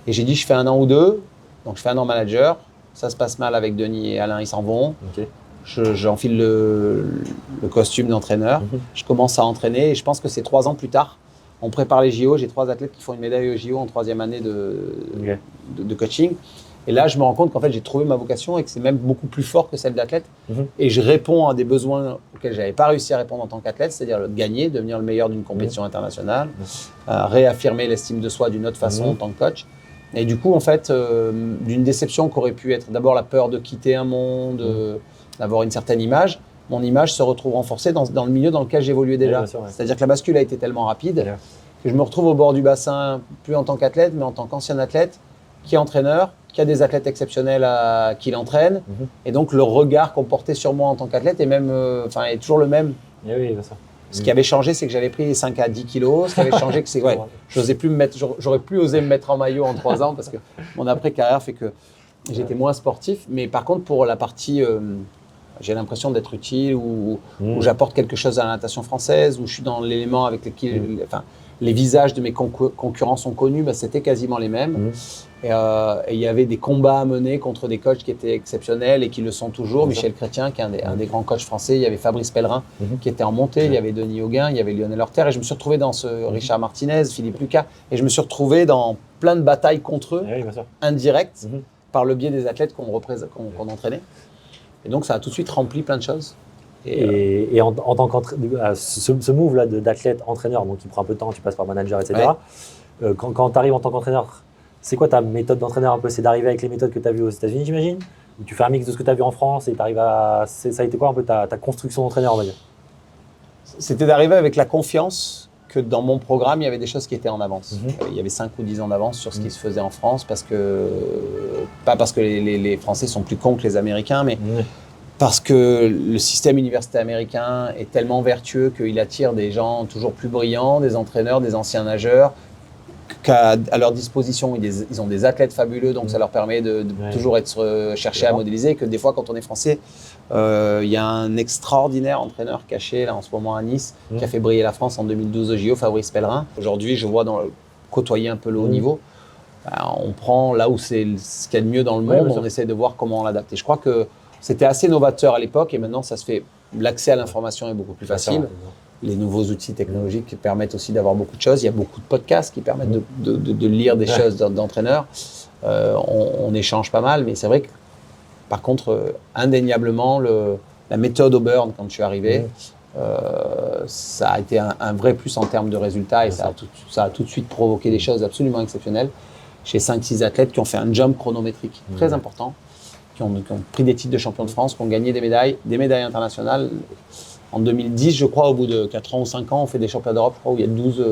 Et j'ai dit je fais 1 an ou 2, donc je fais 1 an manager, ça se passe mal avec Denis et Alain, ils s'en vont. J'enfile le costume d'entraîneur, je commence à entraîner et je pense que c'est 3 ans plus tard. On prépare les JO, j'ai 3 athlètes qui font une médaille aux JO en 3e année de coaching. Et là, je me rends compte qu'en fait, j'ai trouvé ma vocation et que c'est même beaucoup plus fort que celle d'athlète. Et je réponds à des besoins auxquels je n'avais pas réussi à répondre en tant qu'athlète, c'est-à-dire le gagner, devenir le meilleur d'une compétition internationale, réaffirmer l'estime de soi d'une autre façon en tant que coach. Et du coup, en fait, d'une déception qui aurait pu être d'abord la peur de quitter un monde, d'avoir une certaine image, mon image se retrouve renforcée dans le milieu dans lequel j'évoluais déjà. C'est-à-dire que la bascule a été tellement rapide que je me retrouve au bord du bassin, plus en tant qu'athlète, mais en tant qu'ancien athlète, qui est entraîneur, qui a des athlètes exceptionnels qui l'entraînent. Et donc, le regard qu'on portait sur moi en tant qu'athlète est toujours le même. Ce qui avait changé, c'est que j'avais pris 5 à 10 kilos. Ce qui avait changé, c'est que j'aurais plus osé me mettre en maillot en 3 ans parce que mon après-carrière fait que j'étais moins sportif. Mais par contre, pour la partie, j'ai l'impression d'être utile ou j'apporte quelque chose à la natation française, où je suis dans l'élément avec lequel les visages de mes concurrents sont connus, c'était quasiment les mêmes. Et il y avait des combats à mener contre des coachs qui étaient exceptionnels et qui le sont toujours. Michel Chrétien, qui est un des grands coachs français. Il y avait Fabrice Pellerin, qui était en montée. Il y avait Denis Auguin, il y avait Lionel Horter. Et je me suis retrouvé dans Richard Martinez, Philippe Lucas. Et je me suis retrouvé dans plein de batailles contre eux, indirectes, par le biais des athlètes qu'on entraînait. Et donc, ça a tout de suite rempli plein de choses. Et en tant qu'entraîneur, ce move-là d'athlète-entraîneur, donc qui prend un peu de temps, tu passes par manager, etc. Quand tu arrives en tant qu'entraîneur, c'est quoi ta méthode d'entraîneur un peu? C'est d'arriver avec les méthodes que tu as vues aux États-Unis, j'imagine? Ou tu fais un mix de ce que tu as vu en France et tu arrives à. Ça a été quoi un peu ta construction d'entraîneur, on va dire? C'était d'arriver avec la confiance que dans mon programme, il y avait des choses qui étaient en avance. Il y avait 5 ou 10 ans d'avance sur ce qui se faisait en France, pas parce que les Français sont plus cons que les Américains, mais parce que le système universitaire américain est tellement vertueux qu'il attire des gens toujours plus brillants, des entraîneurs, des anciens nageurs, qu'à leur disposition, ils ont des athlètes fabuleux, donc ça leur permet de toujours être cherchés à modéliser, et que des fois, quand on est français, il y a un extraordinaire entraîneur caché là, en ce moment à Nice, qui a fait briller la France en 2012 au JO, Fabrice Pellerin. Aujourd'hui, je vois côtoyer un peu le haut niveau. On prend là où c'est ce qu'il y a de mieux dans le monde, on essaie de voir comment on l'adapte. Et je crois que c'était assez novateur à l'époque, et maintenant, ça se fait. L'accès à l'information est beaucoup plus facile. Les nouveaux outils technologiques permettent aussi d'avoir beaucoup de choses. Il y a beaucoup de podcasts qui permettent de lire des choses d'entraîneurs. On échange pas mal, mais c'est vrai que, par contre, indéniablement, la méthode Auburn, quand je suis arrivé, ça a été un vrai plus en termes de résultats et ça a tout de suite provoqué des choses absolument exceptionnelles chez 5-6 athlètes qui ont fait un jump chronométrique très important, qui ont pris des titres de champion de France, qui ont gagné des médailles internationales. En 2010, je crois, au bout de 4 ans ou 5 ans, on fait des championnats d'Europe, je crois, où il y a 12,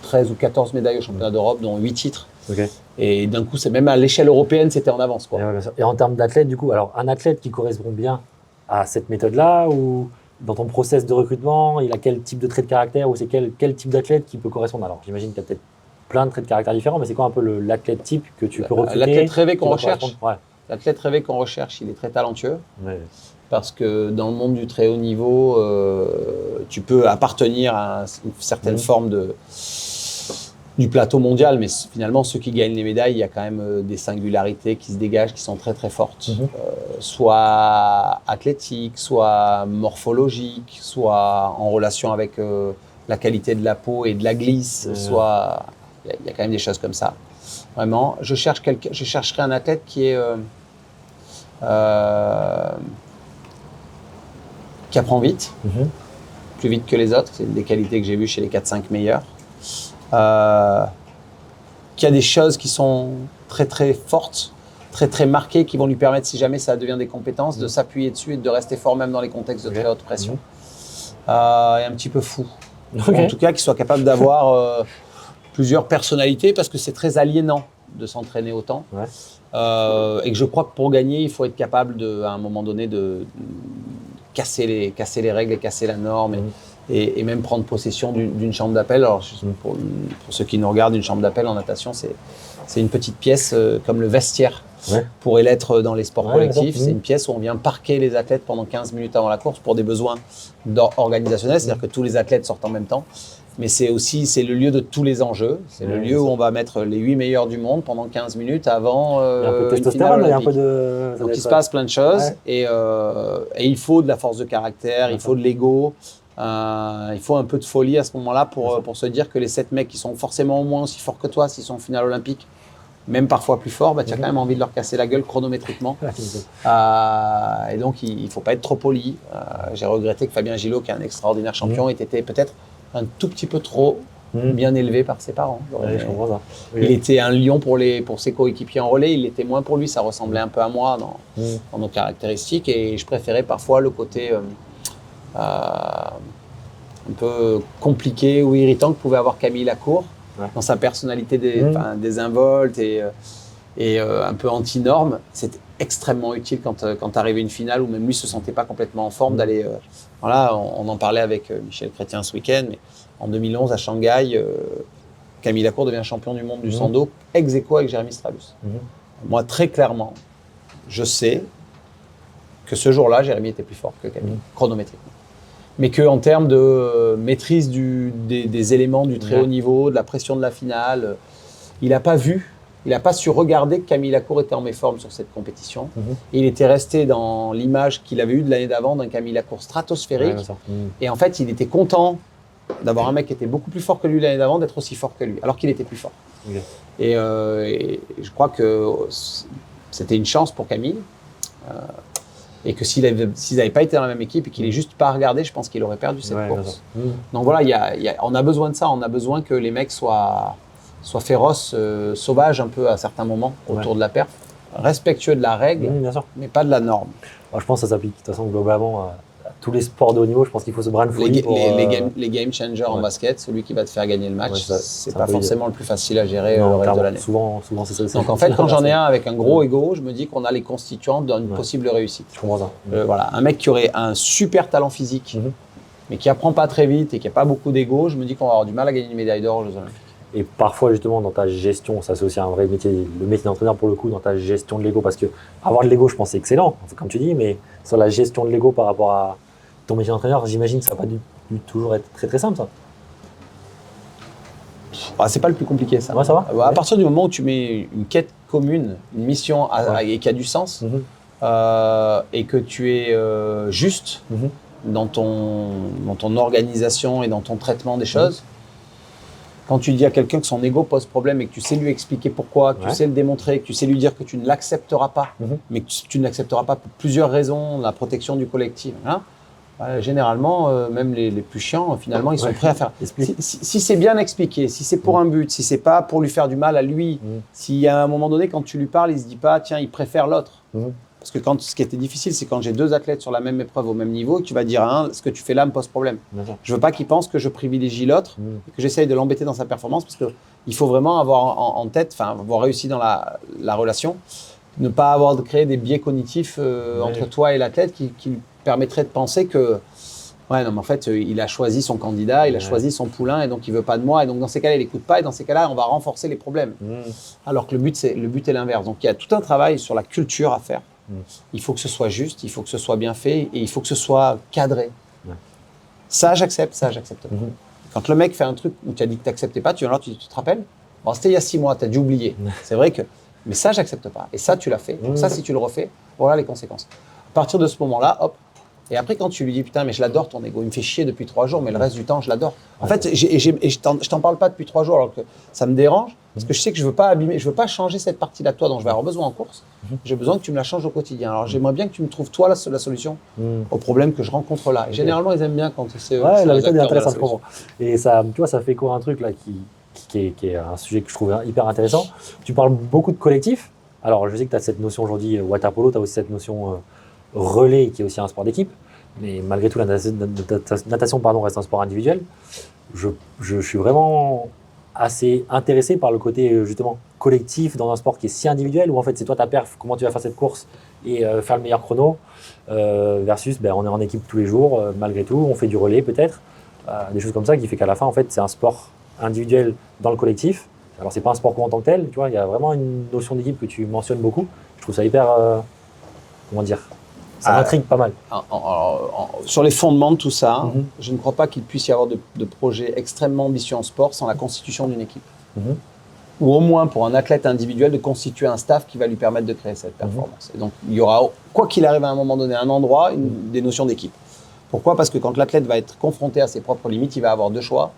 13 ou 14 médailles aux championnats d'Europe, dont 8 titres. Et d'un coup, c'est même à l'échelle européenne, c'était en avance, quoi. Et en termes d'athlète, du coup, alors un athlète qui correspond bien à cette méthode-là, ou dans ton process de recrutement, il a quel type de trait de caractère, ou c'est quel type d'athlète qui peut correspondre? Alors, j'imagine qu'il y a peut-être plein de traits de caractère différents, mais c'est quoi un peu l'athlète type que tu peux recruter? L'athlète rêvé qu'on recherche. L'athlète rêvé qu'on recherche, il est très talentueux. Parce que dans le monde du très haut niveau, tu peux appartenir à une certaine forme du plateau mondial, mais finalement, ceux qui gagnent les médailles, il y a quand même des singularités qui se dégagent, qui sont très très fortes. Soit athlétiques, soit morphologiques, soit en relation avec la qualité de la peau et de la glisse, soit... Il y a quand même des choses comme ça. Vraiment, je chercherai un athlète qui est... qui apprend vite, plus vite que les autres, c'est une des qualités que j'ai vues chez les 4-5 meilleurs, qui a des choses qui sont très très fortes, très très marquées qui vont lui permettre, si jamais ça devient des compétences, de s'appuyer dessus et de rester fort même dans les contextes de très haute pression. Et un petit peu fou. En tout cas, qu'il soit capable d'avoir plusieurs personnalités parce que c'est très aliénant de s'entraîner autant. Et que je crois que pour gagner, il faut être capable à un moment donné de casser les règles et casser la norme et même prendre possession d'une chambre d'appel. Alors pour ceux qui nous regardent, une chambre d'appel en natation, c'est une petite pièce comme le vestiaire pourrait l'être dans les sports collectifs. C'est une pièce où on vient parquer les athlètes pendant 15 minutes avant la course pour des besoins organisationnels, c'est-à-dire que tous les athlètes sortent en même temps. Mais c'est le lieu de tous les enjeux. C'est le lieu où on va mettre les 8 meilleurs du monde pendant 15 minutes avant il y a un peu de testostérone, il y a un peu de... Donc il se passe plein de choses et il faut de la force de caractère, il faut de l'ego, il faut un peu de folie à ce moment-là pour se dire que les 7 mecs qui sont forcément au moins aussi forts que toi, s'ils sont en finale olympique, même parfois plus forts, tu as quand même envie de leur casser la gueule chronométriquement. Et donc il ne faut pas être trop poli. J'ai regretté que Fabien Gillot, qui est un extraordinaire champion, ait été peut-être un tout petit peu trop bien élevé par ses parents. Je comprends ça. Il était un lion pour ses coéquipiers en relais, il l'était moins pour lui, ça ressemblait un peu à moi dans nos caractéristiques et je préférais parfois le côté un peu compliqué ou irritant que pouvait avoir Camille Lacour dans sa personnalité désinvolte et un peu anti-norme. C'était extrêmement utile quand arrivait une finale où même lui ne se sentait pas complètement en forme d'aller... Voilà, on en parlait avec Michel Chrétien ce week-end, mais en 2011 à Shanghai, Camille Lacour devient champion du monde du sando, ex aequo avec Jérémy Strabus. Moi, très clairement, je sais que ce jour-là, Jérémy était plus fort que Camille, chronométriquement. Mais qu'en termes de maîtrise des éléments du très haut niveau, de la pression de la finale, il n'a pas vu. Il n'a pas su regarder que Camille Lacour était en méforme sur cette compétition. Et il était resté dans l'image qu'il avait eue de l'année d'avant d'un Camille Lacour stratosphérique. Et en fait, il était content d'avoir un mec qui était beaucoup plus fort que lui l'année d'avant, d'être aussi fort que lui, alors qu'il était plus fort. Et je crois que c'était une chance pour Camille. Et que s'ils n'avaient pas été dans la même équipe et qu'il n'ait juste pas regardé, je pense qu'il aurait perdu cette course. Donc voilà, on a besoin de ça. On a besoin que les mecs soient féroces, sauvages un peu à certains moments autour de la perf, respectueux de la règle, mais pas de la norme. Alors, je pense que ça s'applique de toute façon globalement à tous les sports de haut niveau. Je pense qu'il faut se brin de folie les game changers en basket, celui qui va te faire gagner le match, c'est pas forcément le plus facile à gérer le reste de l'année. Souvent c'est ça. Donc en fait, quand j'en ai un avec un gros ego, je me dis qu'on a les constituants d'une possible réussite. Je comprends ça. Voilà, un mec qui aurait un super talent physique, mais qui apprend pas très vite et qui a pas beaucoup d'ego, je me dis qu'on va avoir du mal à gagner une médaille d'or aux Jeux Olympiques. Et parfois, justement, dans ta gestion, ça c'est aussi un vrai métier, le métier d'entraîneur pour le coup, dans ta gestion de l'ego, parce que avoir de l'ego, je pense, c'est excellent, comme tu dis, mais sur la gestion de l'ego par rapport à ton métier d'entraîneur, j'imagine que ça va pas toujours être très très simple, ça. C'est pas le plus compliqué, ça. Ça va. À partir du moment où tu mets une quête commune, une mission et qui a du sens, et que tu es juste dans ton organisation et dans ton traitement des choses, quand tu dis à quelqu'un que son ego pose problème et que tu sais lui expliquer pourquoi, que tu sais le démontrer, que tu sais lui dire que tu ne l'accepteras pas, mais que tu ne l'accepteras pas pour plusieurs raisons, la protection du collectif, généralement, même les plus chiants, finalement, ils sont prêts à faire. Si c'est bien expliqué, si c'est pour un but, si c'est pas pour lui faire du mal à lui, si à un moment donné, quand tu lui parles, il se dit pas, tiens, il préfère l'autre. Parce que ce qui était difficile, c'est quand j'ai 2 athlètes sur la même épreuve au même niveau, et que tu vas dire à un, ce que tu fais là me pose problème. Je veux pas qu'il pense que je privilégie l'autre, et que j'essaye de l'embêter dans sa performance, parce qu'il faut vraiment avoir en tête, avoir réussi dans la relation, ne pas avoir créé des biais cognitifs entre toi et l'athlète qui lui permettraient de penser que mais en fait, il a choisi son candidat, il a choisi son poulain, et donc il veut pas de moi, et donc dans ces cas-là, il n'écoute pas, et dans ces cas-là, on va renforcer les problèmes. Alors que le but est l'inverse. Donc il y a tout un travail sur la culture à faire. Il faut que ce soit juste, il faut que ce soit bien fait, et il faut que ce soit cadré. Ça, j'accepte, ça, j'accepte pas. Quand le mec fait un truc où tu as dit que tu n'acceptais pas, tu te rappelles ? Bon, c'était il y a 6 mois, tu as dû oublier. C'est vrai que... Mais ça, j'accepte pas. Et ça, tu l'as fait. Donc ça, si tu le refais, voilà les conséquences. À partir de ce moment-là, hop. Et après, quand tu lui dis, putain, mais je l'adore ton ego, il me fait chier depuis 3 jours, mais le reste du temps, je l'adore. En fait, je t'en parle pas depuis 3 jours, alors que ça me dérange, parce que je sais que je veux pas abîmer, je veux pas changer cette partie-là de toi dont je vais avoir besoin en course. J'ai besoin que tu me la changes au quotidien. Alors, j'aimerais bien que tu me trouves, toi, la solution au problème que je rencontre là. Et généralement, ils aiment bien quand c'est la méthode est intéressante pour moi. Et ça, tu vois, ça fait quoi un truc là qui est un sujet que je trouve hyper intéressant. Tu parles beaucoup de collectif. Alors, je sais que tu as cette notion aujourd'hui water polo, tu as aussi cette notion relais qui est aussi un sport d'équipe. Mais malgré tout, la natation reste un sport individuel. Je suis vraiment assez intéressé par le côté justement collectif dans un sport qui est si individuel où en fait c'est toi ta perf, comment tu vas faire cette course et faire le meilleur chrono versus on est en équipe tous les jours malgré tout, on fait du relais peut-être, des choses comme ça qui fait qu'à la fin en fait c'est un sport individuel dans le collectif. Alors c'est pas un sport co en tant que tel, tu vois, il y a vraiment une notion d'équipe que tu mentionnes beaucoup. Je trouve ça hyper comment dire, ça m'intrigue pas mal. Sur les fondements de tout ça, je ne crois pas qu'il puisse y avoir de projets extrêmement ambitieux en sport sans la constitution d'une équipe. Ou au moins pour un athlète individuel de constituer un staff qui va lui permettre de créer cette performance. Et donc il y aura, quoi qu'il arrive à un moment donné, un endroit, des notions d'équipe. Pourquoi ? Parce que quand l'athlète va être confronté à ses propres limites, il va avoir deux choix.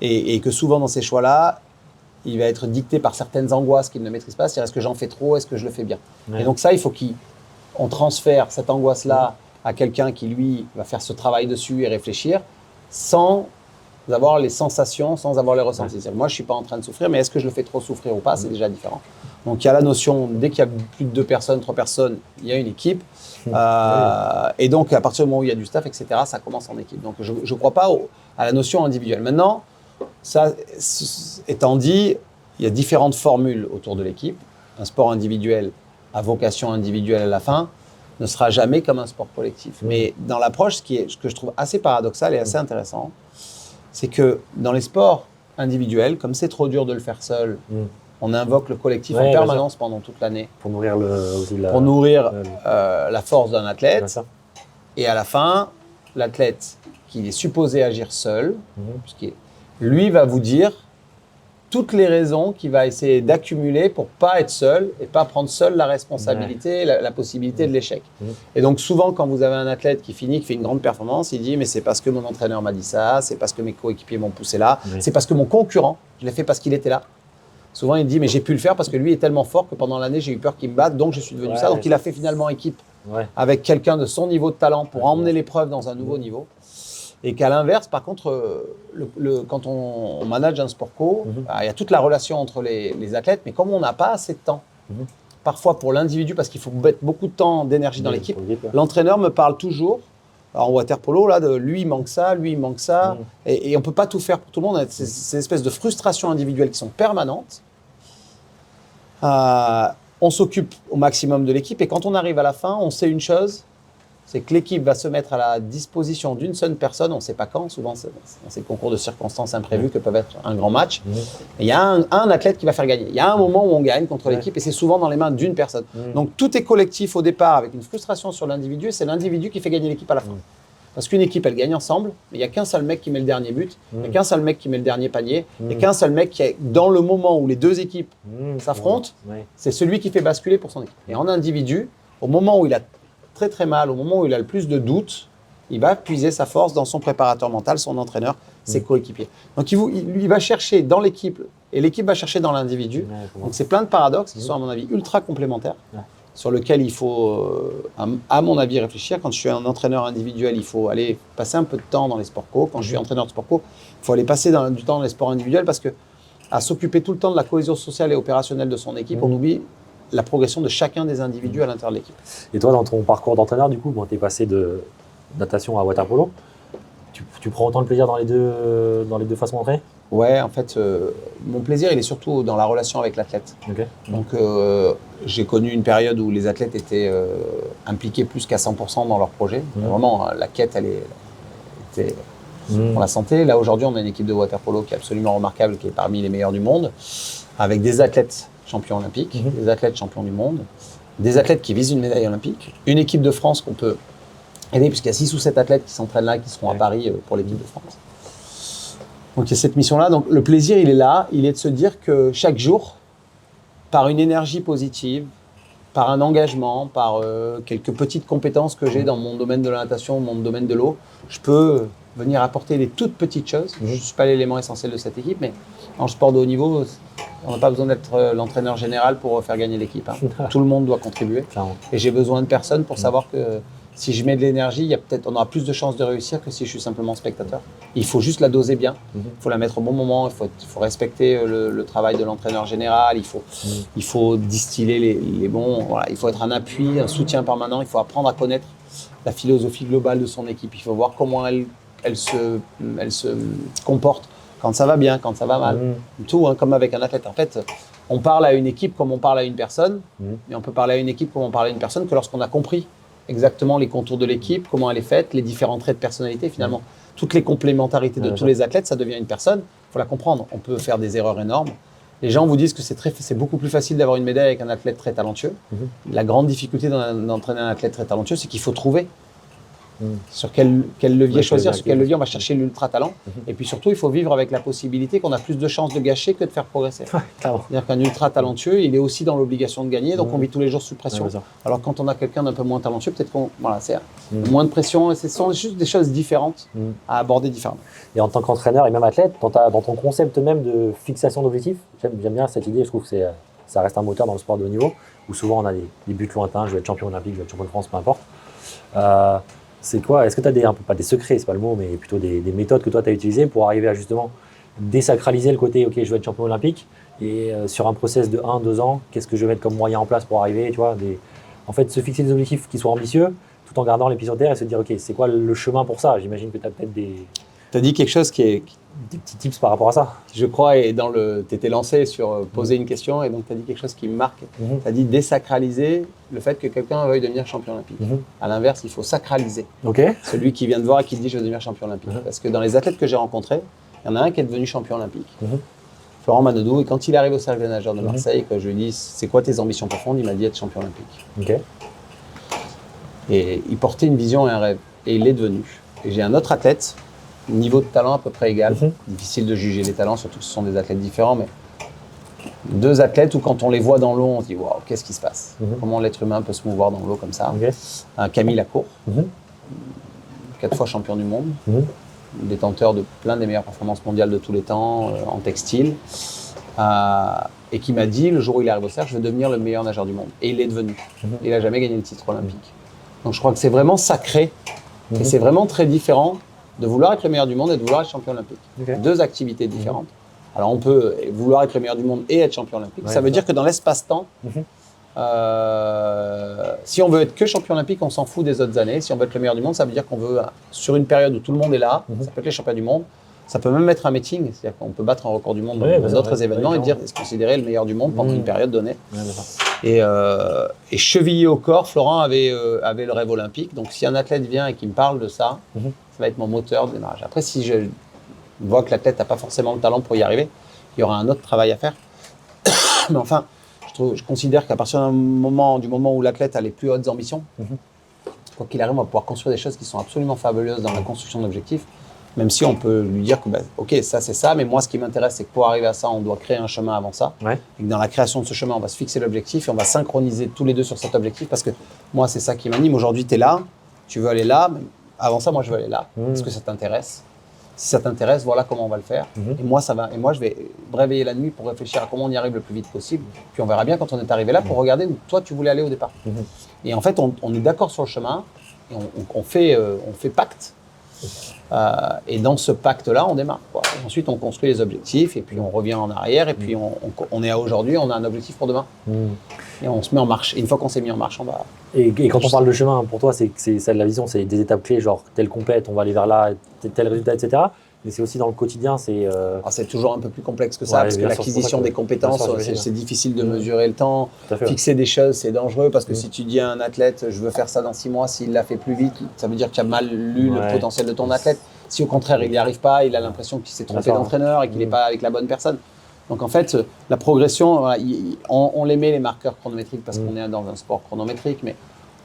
Et que souvent dans ces choix-là, il va être dicté par certaines angoisses qu'il ne maîtrise pas. C'est-à-dire, est-ce que j'en fais trop ? Est-ce que je le fais bien ? Et donc ça, il faut qu'on transfère cette angoisse-là à quelqu'un qui, lui, va faire ce travail dessus et réfléchir sans avoir les sensations, sans avoir les ressentis. Moi, je ne suis pas en train de souffrir, mais est-ce que je le fais trop souffrir ou pas ? C'est déjà différent. Donc, il y a la notion, dès qu'il y a plus de 2 personnes, 3 personnes, il y a une équipe. Et donc, à partir du moment où il y a du staff, etc., ça commence en équipe. Donc, je ne crois pas à la notion individuelle. Maintenant, ça étant dit, il y a différentes formules autour de l'équipe. Un sport individuel à vocation individuelle à la fin ne sera jamais comme un sport collectif. Mais dans l'approche, ce que je trouve assez paradoxal et assez intéressant, c'est que dans les sports individuels, comme c'est trop dur de le faire seul, on invoque le collectif en permanence pendant toute l'année. Pour nourrir, la force d'un athlète. Et à la fin, l'athlète qui est supposé agir seul, lui va vous dire toutes les raisons qu'il va essayer d'accumuler pour pas être seul et pas prendre seul la responsabilité, la possibilité de l'échec. Et donc souvent, quand vous avez un athlète qui fait une grande performance, il dit mais c'est parce que mon entraîneur m'a dit ça, c'est parce que mes coéquipiers m'ont poussé là, c'est parce que mon concurrent, je l'ai fait parce qu'il était là. Souvent, il dit mais j'ai pu le faire parce que lui est tellement fort que pendant l'année j'ai eu peur qu'il me batte, donc je suis devenu ça. Donc il a fait finalement équipe avec quelqu'un de son niveau de talent pour emmener l'épreuve dans un nouveau niveau. Et qu'à l'inverse, par contre, quand on manage un sport co, il y a toute la relation entre les athlètes, mais comme on n'a pas assez de temps, parfois pour l'individu, parce qu'il faut mettre beaucoup de temps, d'énergie dans l'équipe, l'entraîneur me parle toujours, en water polo, là, de lui il manque ça, et on ne peut pas tout faire pour tout le monde. C'est ces espèces de frustrations individuelles qui sont permanentes. On s'occupe au maximum de l'équipe, et quand on arrive à la fin, on sait une chose, c'est que l'équipe va se mettre à la disposition d'une seule personne, on ne sait pas quand, souvent c'est dans ces concours de circonstances imprévues que peuvent être un grand match. Et il y a un athlète qui va faire gagner. Il y a un moment où on gagne contre l'équipe et c'est souvent dans les mains d'une personne. Donc tout est collectif au départ avec une frustration sur l'individu et c'est l'individu qui fait gagner l'équipe à la fin. Parce qu'une équipe, elle gagne ensemble, mais il n'y a qu'un seul mec qui met le dernier but, il n'y a qu'un seul mec qui met le dernier panier, il n'y a qu'un seul mec qui est dans le moment où les deux équipes s'affrontent, c'est celui qui fait basculer pour son équipe. Et en individu, au moment où il a très très mal, au moment où il a le plus de doutes, il va puiser sa force dans son préparateur mental, son entraîneur, ses coéquipiers. Donc il va chercher dans l'équipe et l'équipe va chercher dans l'individu. Donc c'est plein de paradoxes qui sont à mon avis ultra complémentaires, sur lesquels il faut, à mon avis, réfléchir. Quand je suis un entraîneur individuel, il faut aller passer un peu de temps dans les sports co. Quand je suis entraîneur de sport co, il faut aller passer du temps dans les sports individuels parce que à s'occuper tout le temps de la cohésion sociale et opérationnelle de son équipe, on oublie la progression de chacun des individus à l'intérieur de l'équipe. Et toi, dans ton parcours d'entraîneur, du coup, tu es passé de natation à water polo. Tu prends autant de plaisir dans les deux façons d'entraîner ? Ouais, en fait, mon plaisir, il est surtout dans la relation avec l'athlète. Donc, j'ai connu une période où les athlètes étaient impliqués plus qu'à 100% dans leur projet. Vraiment, la quête, elle était pour la santé. Là, aujourd'hui, on a une équipe de water polo qui est absolument remarquable, qui est parmi les meilleurs du monde, avec des athlètes champions olympiques, des athlètes champions du monde, des athlètes qui visent une médaille olympique, une équipe de France qu'on peut aider, puisqu'il y a 6 ou 7 athlètes qui s'entraînent là, qui seront à Paris pour l'équipe de France. Donc il y a cette mission-là. Donc le plaisir, il est là, il est de se dire que chaque jour, par une énergie positive, par un engagement, par quelques petites compétences que j'ai dans mon domaine de la natation, mon domaine de l'eau, je peux venir apporter des toutes petites choses. Je ne suis pas l'élément essentiel de cette équipe, mais en sport de haut niveau, on n'a pas besoin d'être l'entraîneur général pour faire gagner l'équipe. Tout le monde doit contribuer. Et j'ai besoin de personnes pour savoir que Si je mets de l'énergie, on aura plus de chances de réussir que si je suis simplement spectateur. Il faut juste la doser bien, il faut la mettre au bon moment, il faut respecter le travail de l'entraîneur général, il faut distiller les bons, voilà, il faut être un appui, un soutien permanent, il faut apprendre à connaître la philosophie globale de son équipe, il faut voir comment elle se comporte quand ça va bien, quand ça va mal, tout comme avec un athlète. En fait, on parle à une équipe comme on parle à une personne, mais on peut parler à une équipe comme on parle à une personne que lorsqu'on a compris exactement les contours de l'équipe, comment elle est faite, les différents traits de personnalité finalement. Toutes les complémentarités de tous les athlètes, ça devient une personne, il faut la comprendre. On peut faire des erreurs énormes. Les gens vous disent que c'est beaucoup plus facile d'avoir une médaille avec un athlète très talentueux. La grande difficulté d'entraîner un athlète très talentueux, c'est qu'il faut trouver sur quel levier choisir, sur quel levier on va chercher l'ultra talent. Et puis surtout, il faut vivre avec la possibilité qu'on a plus de chances de gâcher que de faire progresser. C'est-à-dire qu'un ultra talentueux, il est aussi dans l'obligation de gagner, donc on vit tous les jours sous pression. Alors quand on a quelqu'un d'un peu moins talentueux, peut-être c'est moins de pression, et ce sont juste des choses différentes à aborder différemment. Et en tant qu'entraîneur et même athlète, dans ton concept même de fixation d'objectifs, j'aime bien cette idée, je trouve que ça reste un moteur dans le sport de haut niveau, où souvent on a des buts lointains, je veux être champion olympique, je veux être champion de France, peu importe. C'est quoi? Est-ce que tu as pas des secrets, c'est pas le mot, mais plutôt des méthodes que toi tu as utilisées pour arriver à justement désacraliser le côté, ok, je veux être champion olympique, et sur un process de 1-2 ans, qu'est-ce que je vais mettre comme moyen en place pour arriver, tu vois, en fait, se fixer des objectifs qui soient ambitieux, tout en gardant les pieds sur terre et se dire, ok, c'est quoi le chemin pour ça? J'imagine que tu as peut-être des dit quelque chose des petits tips par rapport à ça. Je crois, et tu étais lancé sur poser une question, et donc tu as dit quelque chose qui me marque. Tu as dit désacraliser le fait que quelqu'un veuille devenir champion olympique. À l'inverse, il faut sacraliser celui qui vient de voir et qui dit je veux devenir champion olympique. Parce que dans les athlètes que j'ai rencontrés, il y en a un qui est devenu champion olympique. Florent Manodou, et quand il arrive au Cercle des nageurs de Marseille, que je lui dis c'est quoi tes ambitions profondes, il m'a dit être champion olympique. Et il portait une vision et un rêve, et il l'est devenu. Et j'ai un autre athlète, niveau de talent à peu près égal. Difficile de juger les talents, surtout que ce sont des athlètes différents, mais deux athlètes où quand on les voit dans l'eau, on se dit waouh, qu'est-ce qui se passe? Comment l'être humain peut se mouvoir dans l'eau comme ça? Camille Lacour, 4 fois champion du monde, détenteur de plein des meilleures performances mondiales de tous les temps en textile, et qui m'a dit le jour où il arrive au cercle, je veux devenir le meilleur nageur du monde. Et il l'est devenu. Il n'a jamais gagné le titre olympique. Donc je crois que c'est vraiment sacré, et c'est vraiment très différent de vouloir être le meilleur du monde et de vouloir être champion olympique. Deux activités différentes. Alors on peut vouloir être le meilleur du monde et être champion olympique. Ça veut dire que dans l'espace-temps, si on veut être que champion olympique, on s'en fout des autres années. Si on veut être le meilleur du monde, ça veut dire qu'on veut, sur une période où tout le monde est là, ça peut être les champions du monde, ça peut même être un meeting, c'est-à-dire qu'on peut battre un record du monde dans d'autres événements et dire se considérer le meilleur du monde pendant une période donnée. Et chevillé au corps, Florent avait le rêve olympique. Donc si un athlète vient et qui me parle de ça, ça va être mon moteur de démarrage. Après, si je vois que l'athlète n'a pas forcément le talent pour y arriver, il y aura un autre travail à faire. Mais enfin, je considère qu'à partir du moment où l'athlète a les plus hautes ambitions, quoi qu'il arrive, on va pouvoir construire des choses qui sont absolument fabuleuses dans la construction d'objectifs, même si on peut lui dire que, ok, ça c'est ça, mais moi ce qui m'intéresse, c'est que pour arriver à ça, on doit créer un chemin avant ça. Et que dans la création de ce chemin, on va se fixer l'objectif et on va synchroniser tous les deux sur cet objectif, parce que moi, c'est ça qui m'anime. Aujourd'hui, tu es là, tu veux aller là, mais avant ça, moi, je veux aller là. Est-ce que ça t'intéresse? Si ça t'intéresse, voilà comment on va le faire. Et moi, je vais me réveiller la nuit pour réfléchir à comment on y arrive le plus vite possible. Puis on verra bien quand on est arrivé là pour regarder où toi, tu voulais aller au départ. Et en fait, on est d'accord sur le chemin et on fait pacte. Et dans ce pacte-là, on démarre. Et ensuite, on construit les objectifs et puis on revient en arrière. Et puis on est à aujourd'hui, on a un objectif pour demain. Et on se met en marche. Et une fois qu'on s'est mis en marche, on va... Et quand on parle de chemin, pour toi, c'est la vision, c'est des étapes clés, genre telle compète, on va aller vers là, tel résultat, etc. Mais c'est aussi dans le quotidien, c'est... c'est toujours un peu plus complexe que ça, parce que l'acquisition des compétences, c'est difficile de mesurer le temps. Fixer des choses, c'est dangereux, parce que si tu dis à un athlète, je veux faire ça dans 6 mois, s'il l'a fait plus vite, ça veut dire que tu as mal lu le potentiel de ton athlète. Si au contraire, il n'y arrive pas, il a l'impression qu'il s'est trompé d'entraîneur et qu'il n'est pas avec la bonne personne. Donc en fait, la progression, on les met les marqueurs chronométriques parce qu'on est dans un sport chronométrique, mais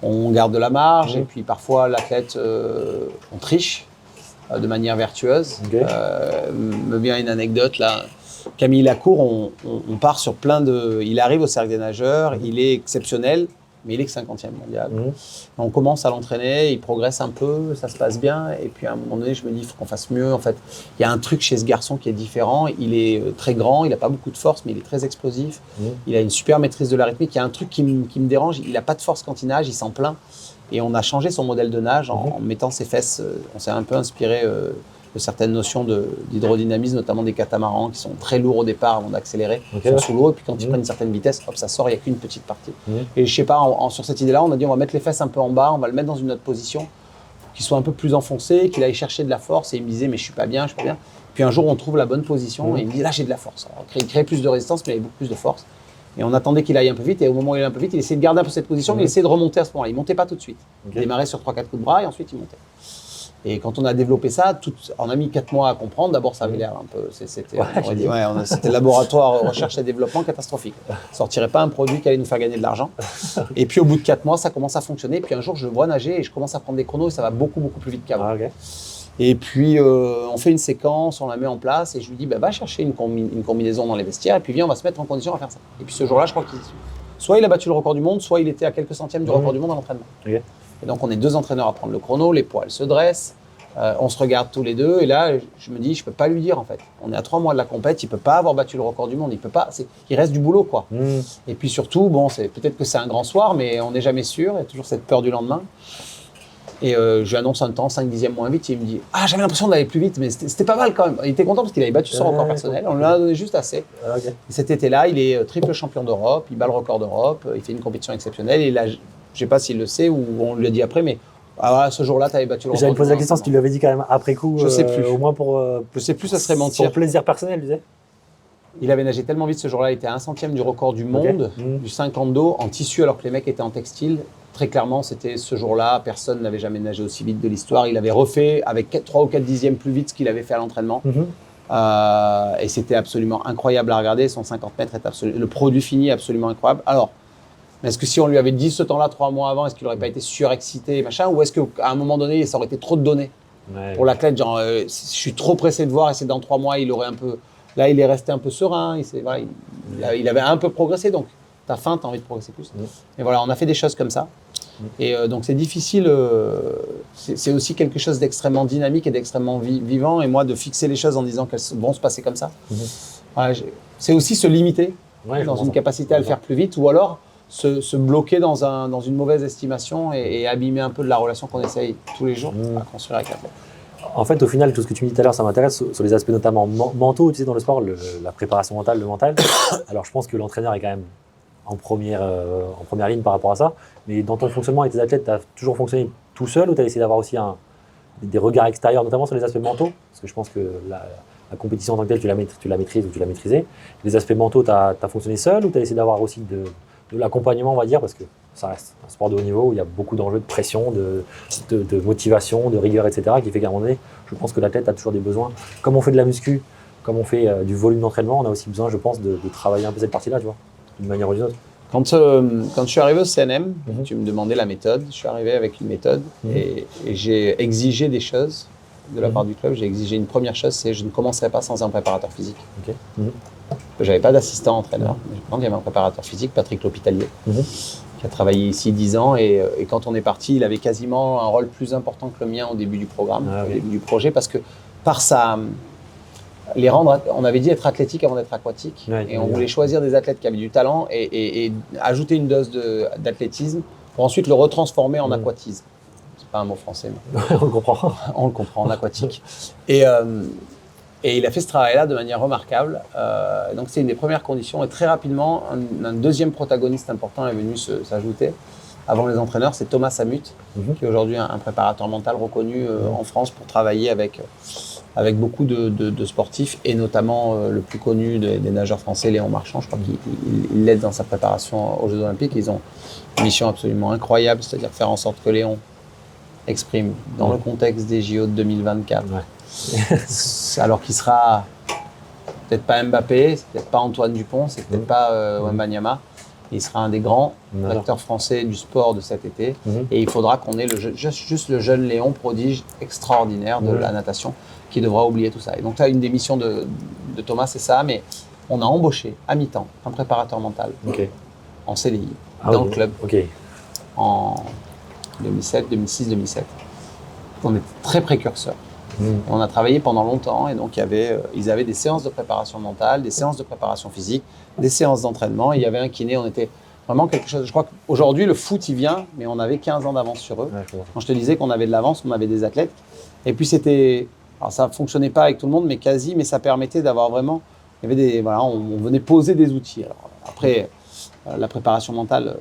on garde de la marge et puis parfois l'athlète, on triche de manière vertueuse. Me vient une anecdote là. Camille Lacour, on part sur plein de... Il arrive au Cercle des nageurs, il est exceptionnel, mais il est que 50e mondial. On commence à l'entraîner, il progresse un peu, ça se passe bien, et puis à un moment donné, je me dis, il faut qu'on fasse mieux. En fait, il y a un truc chez ce garçon qui est différent. Il est très grand, il n'a pas beaucoup de force, mais il est très explosif. Il a une super maîtrise de la rythmique. Il y a un truc qui me dérange, il n'a pas de force quand il nage, il s'en plaint. Et on a changé son modèle de nage en mettant ses fesses. On s'est un peu inspiré de certaines notions d'hydrodynamisme, notamment des catamarans qui sont très lourds au départ avant d'accélérer, ils sont sous l'eau, et puis quand ils prennent une certaine vitesse, hop, ça sort, il n'y a qu'une petite partie. Et je sais pas, sur cette idée-là, on a dit on va mettre les fesses un peu en bas, on va le mettre dans une autre position, qu'il soit un peu plus enfoncé, qu'il aille chercher de la force, et il me disait mais je suis pas bien. Puis un jour on trouve la bonne position, et il me dit là j'ai de la force. Alors, il crée plus de résistance, mais il avait beaucoup plus de force. Et on attendait qu'il aille un peu vite, et au moment où il allait un peu vite, il essayait de garder un peu cette position, mais il essayait de remonter à ce moment-là. Il ne montait pas tout de suite. Il démarrait sur 3-4 coups de bras, et ensuite il montait. Et quand on a développé ça, on a mis 4 mois à comprendre. D'abord, ça avait l'air un peu... C'était laboratoire, recherche et développement catastrophique. On ne sortirait pas un produit qui allait nous faire gagner de l'argent. Et puis au bout de 4 mois, ça commence à fonctionner. Puis un jour, je le vois nager et je commence à prendre des chronos et ça va beaucoup, beaucoup plus vite qu'avant. Et puis, on fait une séquence, on la met en place et je lui dis, va chercher une combinaison dans les vestiaires et puis viens, on va se mettre en condition à faire ça. Et puis ce jour-là, je crois qu'il soit il a battu le record du monde, soit il était à quelques centièmes du record du monde à l'entraînement. Et donc, on est 2 entraîneurs à prendre le chrono, les poids, elles se dressent, on se regarde tous les deux et là, je me dis, je ne peux pas lui dire en fait. On est à 3 mois de la compète, il ne peut pas avoir battu le record du monde, il reste du boulot quoi. Et puis surtout, peut-être que c'est un grand soir, mais on n'est jamais sûr, il y a toujours cette peur du lendemain. Et je lui annonce un temps, 5/10 moins vite, et il me dit « Ah, j'avais l'impression d'aller plus vite, mais c'était pas mal quand même. » Il était content parce qu'il avait battu son record personnel, on lui en a donné juste assez. Et cet été-là, il est triple champion d'Europe, il bat le record d'Europe, il fait une compétition exceptionnelle. Et là, je ne sais pas s'il le sait ou on lui a dit après, mais ce jour-là, tu avais battu le record. J'avais posé la question si tu lui avais dit quand même après coup. Je sais plus. Au moins pour. Je sais plus, ça serait mentir. Pour plaisir personnel, tu disais. Il avait nagé tellement vite ce jour-là, il était à 1/100e du record du monde, du 50 dos, en tissu alors que les mecs étaient en textile. Très clairement, c'était ce jour-là, personne n'avait jamais nagé aussi vite de l'histoire. Il avait refait avec 3 ou 4 dixièmes plus vite ce qu'il avait fait à l'entraînement. Et c'était absolument incroyable à regarder. Son 50 mètres le produit fini est absolument incroyable. Alors, est-ce que si on lui avait dit ce temps-là 3 mois avant, est-ce qu'il n'aurait pas été surexcité, machin, ou est-ce qu'à un moment donné, ça aurait été trop de données pour l'athlète, genre, je suis trop pressé de voir et c'est dans 3 mois, il aurait un peu... Là, il est resté un peu serein, il avait un peu progressé, donc tu as faim, tu as envie de progresser plus. Et voilà, on a fait des choses comme ça. Et donc c'est difficile, c'est aussi quelque chose d'extrêmement dynamique et d'extrêmement vivant, et moi de fixer les choses en disant qu'elles vont se passer comme ça. Voilà, c'est aussi se limiter dans une capacité à le faire plus vite, ou alors se bloquer dans une mauvaise estimation et abîmer un peu de la relation qu'on essaye tous les jours à construire avec l'athlète. En fait, au final, tout ce que tu me dis tout à l'heure, ça m'intéresse sur les aspects notamment mentaux, tu sais, dans le sport, la préparation mentale, le mental. Alors je pense que l'entraîneur est quand même en première ligne par rapport à ça. Mais dans ton fonctionnement avec tes athlètes, tu as toujours fonctionné tout seul ou tu as essayé d'avoir aussi des regards extérieurs, notamment sur les aspects mentaux? Parce que je pense que la compétition en tant que telle, tu la maîtrises ou tu l'as maîtrisée. Les aspects mentaux, tu as fonctionné seul ou tu as essayé d'avoir aussi de l'accompagnement, on va dire, parce que ça reste un sport de haut niveau où il y a beaucoup d'enjeux de pression, de motivation, de rigueur, etc. qui fait qu'à un moment donné, je pense que l'athlète a toujours des besoins. Comme on fait de la muscu, comme on fait du volume d'entraînement, on a aussi besoin, je pense, de travailler un peu cette partie-là, tu vois, d'une manière ou d'une autre. Quand je suis arrivé au CNM, tu me demandais la méthode. Je suis arrivé avec une méthode et j'ai exigé des choses de la part du club. J'ai exigé une première chose, c'est je ne commencerai pas sans un préparateur physique. J'avais pas d'assistant entraîneur. Il y avait un préparateur physique, Patrick L'Hôpitalier, qui a travaillé ici 10 ans. Et quand on est parti, il avait quasiment un rôle plus important que le mien au début du programme, au début du projet, parce que par les rendre, on avait dit être athlétique avant d'être aquatique, et on voulait choisir des athlètes qui avaient du talent et ajouter une dose d'athlétisme pour ensuite le retransformer en aquatisme. C'est pas un mot français, mais on le comprend. On le comprend, en aquatique. Et il a fait ce travail-là de manière remarquable. Donc c'est une des premières conditions. Et très rapidement, un deuxième protagoniste important est venu s'ajouter. Avant les entraîneurs, c'est Thomas Samut, qui est aujourd'hui un préparateur mental reconnu en France pour travailler avec beaucoup de sportifs, et notamment le plus connu des nageurs français, Léon Marchand. Je crois qu'il l'aide dans sa préparation aux Jeux Olympiques. Ils ont une mission absolument incroyable, c'est-à-dire faire en sorte que Léon exprime dans le contexte des JO de 2024, alors qu'il sera peut-être pas Mbappé, c'est peut-être pas Antoine Dupont, c'est peut-être pas Wembanyama. Il sera un des grands acteurs français du sport de cet été. Et il faudra qu'on ait juste le jeune Léon prodige extraordinaire de la natation qui devra oublier tout ça. Et donc là, une des missions de Thomas, c'est ça. Mais on a embauché à mi-temps un préparateur mental en CDI dans le club en 2007, 2006, 2007. On était très précurseurs. On a travaillé pendant longtemps et donc ils avaient des séances de préparation mentale, des séances de préparation physique, des séances d'entraînement. Il y avait un kiné, on était Vraiment quelque chose. Je crois qu'aujourd'hui, le foot, il vient, mais on avait 15 ans d'avance sur eux. Ouais, Quand je te disais qu'on avait de l'avance, on avait des athlètes. Et puis alors ça ne fonctionnait pas avec tout le monde, mais quasi, mais ça permettait d'avoir vraiment, il y avait on venait poser des outils. Alors, après, la préparation mentale,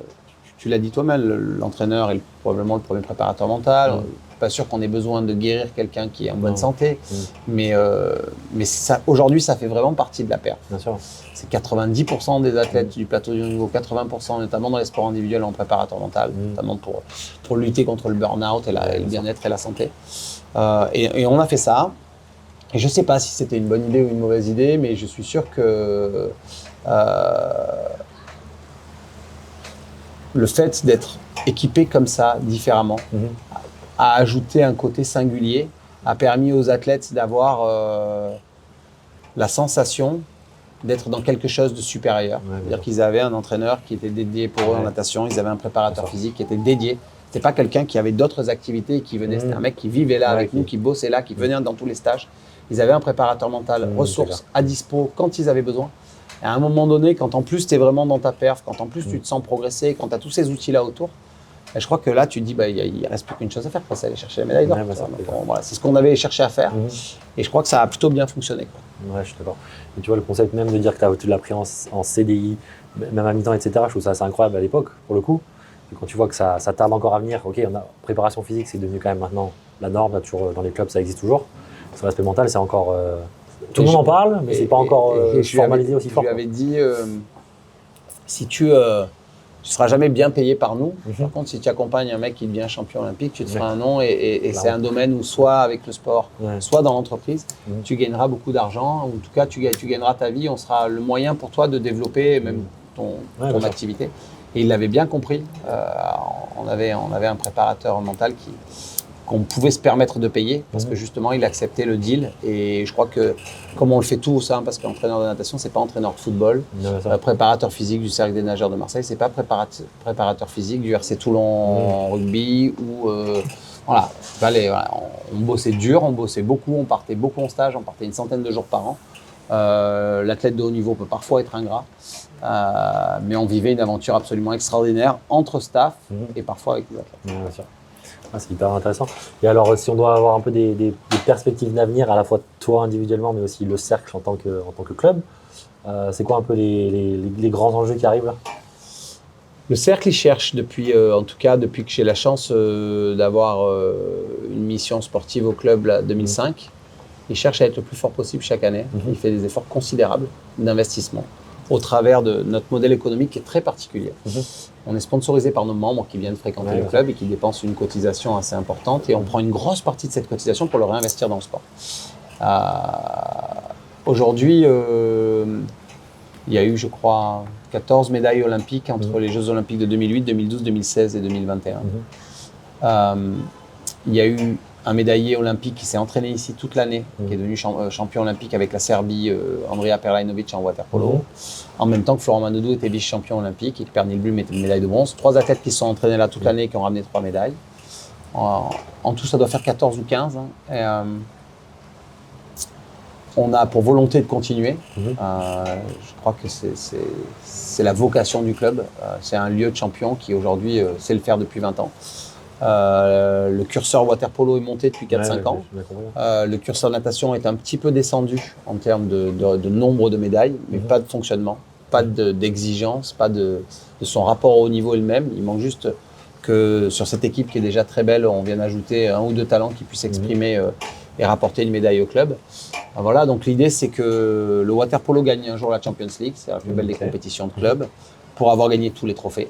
tu l'as dit toi-même, l'entraîneur est probablement le premier préparateur mental. Je ne suis pas sûr qu'on ait besoin de guérir quelqu'un qui est en bonne santé, mais aujourd'hui, ça fait vraiment partie de la perf. Bien sûr. C'est 90% des athlètes du plateau du haut niveau, 80%, notamment dans les sports individuels en préparateur mental, notamment pour lutter contre le burn-out et le bien-être et la santé. Et on a fait ça. Et je ne sais pas si c'était une bonne idée ou une mauvaise idée, mais je suis sûr que le fait d'être équipé comme ça, différemment, a ajouté un côté singulier, a permis aux athlètes d'avoir la sensation d'être dans quelque chose de supérieur. C'est-à-dire qu'ils avaient un entraîneur qui était dédié pour eux en natation, ils avaient un préparateur physique qui était dédié. C'était pas quelqu'un qui avait d'autres activités et qui venait, c'était un mec qui vivait là avec nous, qui bossait là, qui venait dans tous les stages. Ils avaient un préparateur mental, ressources à dispo quand ils avaient besoin. Et à un moment donné, quand en plus tu es vraiment dans ta perf, quand en plus tu te sens progresser, quand tu as tous ces outils-là autour, et je crois que là, tu te dis, il ne reste plus qu'une chose à faire, c'est aller chercher la médaille d'or. Voilà, c'est ce qu'on avait cherché à faire. Et je crois que ça a plutôt bien fonctionné. Ouais, je suis d'accord. Et tu vois, le concept même de dire que tu l'as pris en CDI, même à mi-temps, etc., je trouve ça assez incroyable à l'époque, pour le coup. Et quand tu vois que ça tarde encore à venir, ok, préparation physique, c'est devenu quand même maintenant la norme, là, toujours, dans les clubs, ça existe toujours. Sur l'aspect mental, c'est encore. Tout le monde en parle, mais c'est pas encore formalisé aussi fort. Je lui avais dit, si tu seras jamais bien payé par nous. Par contre, si tu accompagnes un mec qui devient champion olympique, tu te feras un nom et c'est un domaine où soit avec le sport, soit dans l'entreprise, tu gagneras beaucoup d'argent, ou en tout cas tu gagneras ta vie, on sera le moyen pour toi de développer même ton activité. Et il l'avait bien compris. On avait un préparateur mental qu'on pouvait se permettre de payer parce que justement il acceptait le deal. Et je crois que comme on le fait tous, parce qu'entraîneur de natation, c'est pas entraîneur de football, préparateur physique du Cercle des nageurs de Marseille, c'est pas préparateur physique du RC Toulon en rugby ou voilà. On bossait dur, on bossait beaucoup, on partait beaucoup en stage, on partait une centaine de jours par an. L'athlète de haut niveau peut parfois être ingrat, mais on vivait une aventure absolument extraordinaire entre staff et parfois avec les athlètes. Bien sûr. C'est hyper intéressant. Et alors, si on doit avoir un peu des perspectives d'avenir, à la fois toi individuellement, mais aussi le cercle en tant que club, c'est quoi un peu les grands enjeux qui arrivent là? Le cercle, il cherche en tout cas depuis que j'ai la chance d'avoir une mission sportive au club là, 2005, il cherche à être le plus fort possible chaque année. Il fait des efforts considérables d'investissement au travers de notre modèle économique qui est très particulier. On est sponsorisé par nos membres qui viennent fréquenter le club et qui dépensent une cotisation assez importante et on prend une grosse partie de cette cotisation pour le réinvestir dans le sport. Aujourd'hui, il y a eu, je crois, 14 médailles olympiques entre les Jeux olympiques de 2008, 2012, 2016 et 2021. Il y a eu un médaillé olympique qui s'est entraîné ici toute l'année, qui est devenu champion olympique avec la Serbie, Andrija Perlajnović en waterpolo. En même temps que Florent Manodou était vice-champion olympique et que Pernil Blum était une médaille de bronze. 3 athlètes qui se sont entraînés là toute l'année et qui ont ramené 3 médailles. En tout, ça doit faire 14 ou 15. On a pour volonté de continuer. Je crois que c'est la vocation du club. C'est un lieu de champion qui aujourd'hui sait le faire depuis 20 ans. Le curseur waterpolo est monté depuis 4-5 ans. Le curseur natation est un petit peu descendu en termes de nombre de médailles, mais pas de fonctionnement, pas d'exigence, pas de son rapport au niveau est le même. Il manque juste que sur cette équipe qui est déjà très belle, on vienne ajouter 1 ou 2 talents qui puissent exprimer et rapporter une médaille au club. Voilà, donc l'idée c'est que le waterpolo gagne un jour la Champions League, c'est la plus belle des compétitions de club, pour avoir gagné tous les trophées.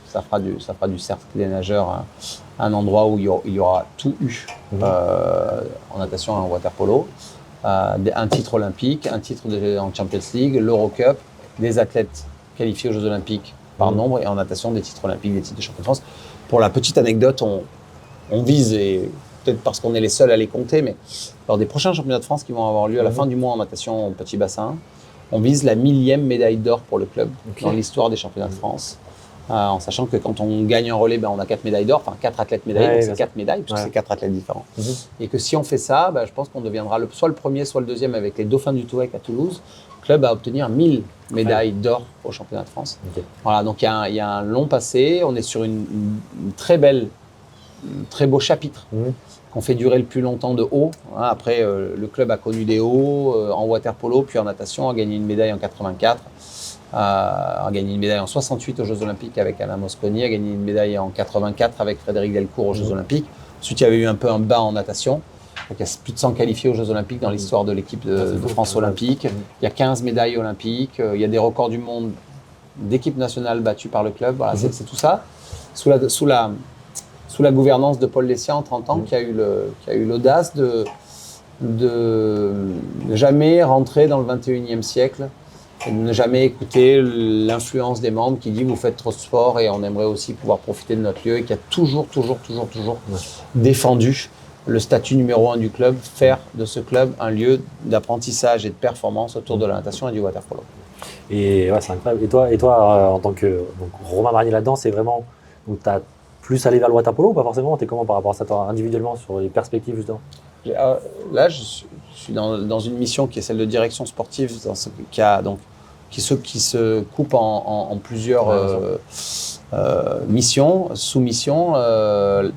Ça fera du cercle des nageurs un endroit où il y aura tout eu en natation et en waterpolo. Un titre olympique, un titre en Champions League, l'Eurocup, des athlètes qualifiés aux Jeux olympiques par nombre, et en natation des titres olympiques, des titres de champion de France. Pour la petite anecdote, on vise, et peut-être parce qu'on est les seuls à les compter, mais lors des prochains championnats de France qui vont avoir lieu à la fin du mois en natation au petit bassin, on vise la 1000e médaille d'or pour le club dans l'histoire des championnats de France. En sachant que quand on gagne un relais, on a 4 médailles d'or, enfin 4 athlètes médaillés, donc c'est 4 médailles, puisque c'est 4 athlètes différents. Et que si on fait ça, je pense qu'on deviendra soit le premier, soit le deuxième avec les Dauphins du Touac à Toulouse, club à obtenir 1000 médailles d'or au championnat de France. Okay. Voilà, donc il y a un long passé. On est sur une très beau chapitre qu'on fait durer le plus longtemps de haut. Après, le club a connu des hauts en water-polo, puis en natation, a gagné une médaille en 84, a gagné une médaille en 68 aux Jeux Olympiques avec Alain Mosconi, a gagné une médaille en 84 avec Frédéric Delcourt aux Jeux Olympiques. Ensuite, il y avait eu un peu un bas en natation. Donc, il y a plus de 100 qualifiés aux Jeux Olympiques dans l'histoire de l'équipe de France olympique. Il y a 15 médailles olympiques. Il y a des records du monde d'équipes nationales battues par le club. Voilà, c'est tout ça. Sous la gouvernance de Paul Lessiat en 30 ans, qui a eu l'audace de ne jamais rentrer dans le 21e siècle et de ne jamais écouter l'influence des membres qui dit vous faites trop de sport et on aimerait aussi pouvoir profiter de notre lieu, et qui a toujours défendu le statut numéro 1 du club, faire de ce club un lieu d'apprentissage et de performance autour de la natation et du water-polo. Et ouais, c'est incroyable. Et toi en tant que Romain Barnier là-dedans, c'est vraiment, donc tu as plus allé vers le water-polo ou pas forcément? Tu es comment par rapport à ça, toi, individuellement, sur les perspectives justement? Là, je suis dans une mission qui est celle de direction sportive, qui se coupe en plusieurs missions, sous-missions.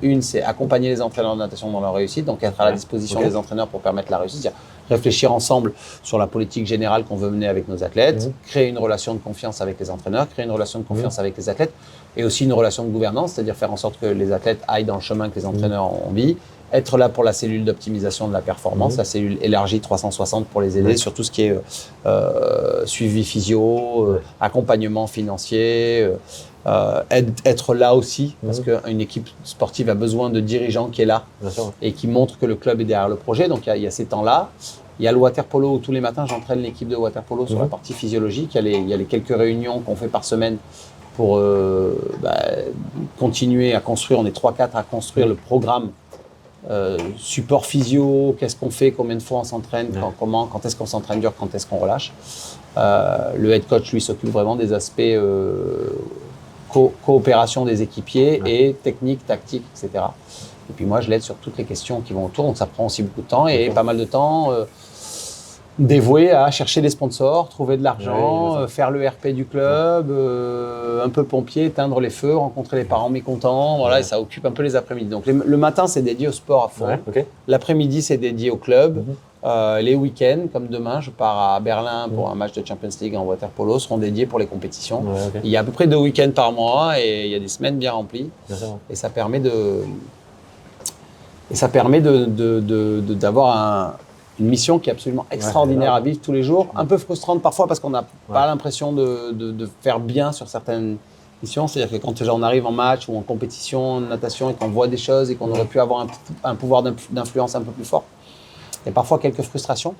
Une, c'est accompagner les entraîneurs de natation dans leur réussite, donc être à la disposition des entraîneurs pour permettre la réussite, c'est-à-dire réfléchir ensemble sur la politique générale qu'on veut mener avec nos athlètes, créer une relation de confiance avec les entraîneurs, créer une relation de confiance avec les athlètes, et aussi une relation de gouvernance, c'est-à-dire faire en sorte que les athlètes aillent dans le chemin que les entraîneurs ont envie, être là pour la cellule d'optimisation de la performance, la cellule élargie 360 pour les aider sur tout ce qui est suivi physio, accompagnement financier, être là aussi, parce qu'une équipe sportive a besoin de dirigeants qui est là et qui montrent que le club est derrière le projet. Donc il y a ces temps-là. Il y a le water-polo où tous les matins j'entraîne l'équipe de water-polo sur la partie physiologique. Il y a les quelques réunions qu'on fait par semaine pour continuer à construire. On est 3-4 à construire le programme support physio, qu'est-ce qu'on fait, combien de fois on s'entraîne, quand est-ce qu'on s'entraîne dur, quand est-ce qu'on relâche. Le head coach, lui, s'occupe vraiment des aspects coopération des équipiers et technique, tactique, etc. Et puis moi, je l'aide sur toutes les questions qui vont autour, donc ça prend aussi beaucoup de temps et pas mal de temps dévoué à chercher des sponsors, trouver de l'argent, faire le RP du club, un peu pompier, éteindre les feux, rencontrer les parents mécontents, voilà, et ça occupe un peu les après-midi. Donc le matin, c'est dédié au sport à fond. L'après-midi, c'est dédié au club. Les week-ends, comme demain, je pars à Berlin pour un match de Champions League en water-polo, seront dédiés pour les compétitions. Il y a à peu près 2 week-ends par mois et il y a des semaines bien remplies. Et ça permet d'avoir une mission qui est absolument extraordinaire à vivre tous les jours, un peu frustrante parfois parce qu'on n'a pas l'impression de faire bien sur certaines missions. C'est-à-dire que quand on arrive en match ou en compétition, en natation, et qu'on voit des choses et qu'on aurait pu avoir un pouvoir d'influence un peu plus fort, il y a parfois quelques frustrations.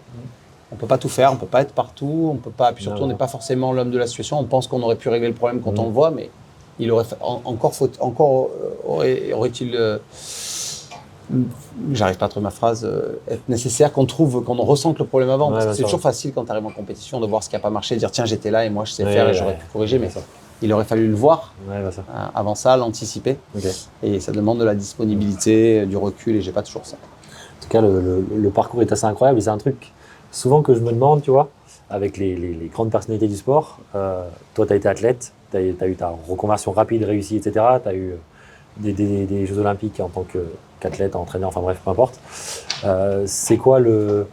On ne peut pas tout faire, on ne peut pas être partout, on peut pas, puis surtout on n'est pas forcément l'homme de la situation. On pense qu'on aurait pu régler le problème quand on le voit, mais il aurait aurait-il j'arrive pas à trouver ma phrase, être nécessaire qu'on ressente le problème avant. Parce que c'est toujours facile quand tu arrives en compétition de voir ce qui n'a pas marché, de dire tiens, j'étais là et moi je sais faire et j'aurais pu corriger, mais il aurait fallu le voir avant ça, l'anticiper. Et ça demande de la disponibilité, du recul, et j'ai pas toujours ça. En tout cas, le parcours est assez incroyable et c'est un truc souvent que je me demande, tu vois, avec les grandes personnalités du sport. Toi, tu as été athlète, tu as eu ta reconversion rapide, réussie, etc. Tu as eu des Jeux Olympiques en tant qu'athlète, entraîneur, enfin bref, peu importe. C'est quoi le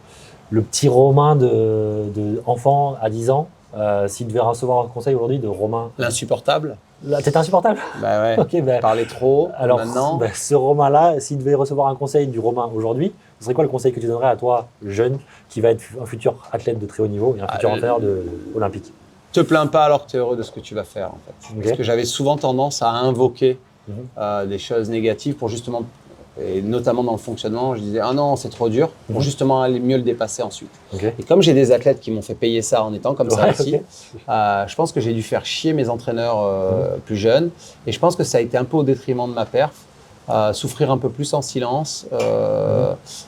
petit Romain de enfant à 10 ans, s'il devait recevoir un conseil aujourd'hui de Romain? L'insupportable. T'étais insupportable? Bah ouais, okay, parler trop. Alors, maintenant. Ce Romain-là, s'il devait recevoir un conseil du Romain aujourd'hui, ce serait quoi le conseil que tu donnerais à toi, jeune, qui va être un futur athlète de très haut niveau et un futur entraîneur olympique? Te plains pas alors que tu es heureux de ce que tu vas faire, en fait. Parce que j'avais souvent tendance à invoquer des choses négatives pour justement, et notamment dans le fonctionnement, je disais « Ah non, c'est trop dur », pour justement aller mieux le dépasser ensuite. Et comme j'ai des athlètes qui m'ont fait payer ça en étant comme ça aussi, je pense que j'ai dû faire chier mes entraîneurs plus jeunes, et je pense que ça a été un peu au détriment de ma perf, souffrir un peu plus en silence,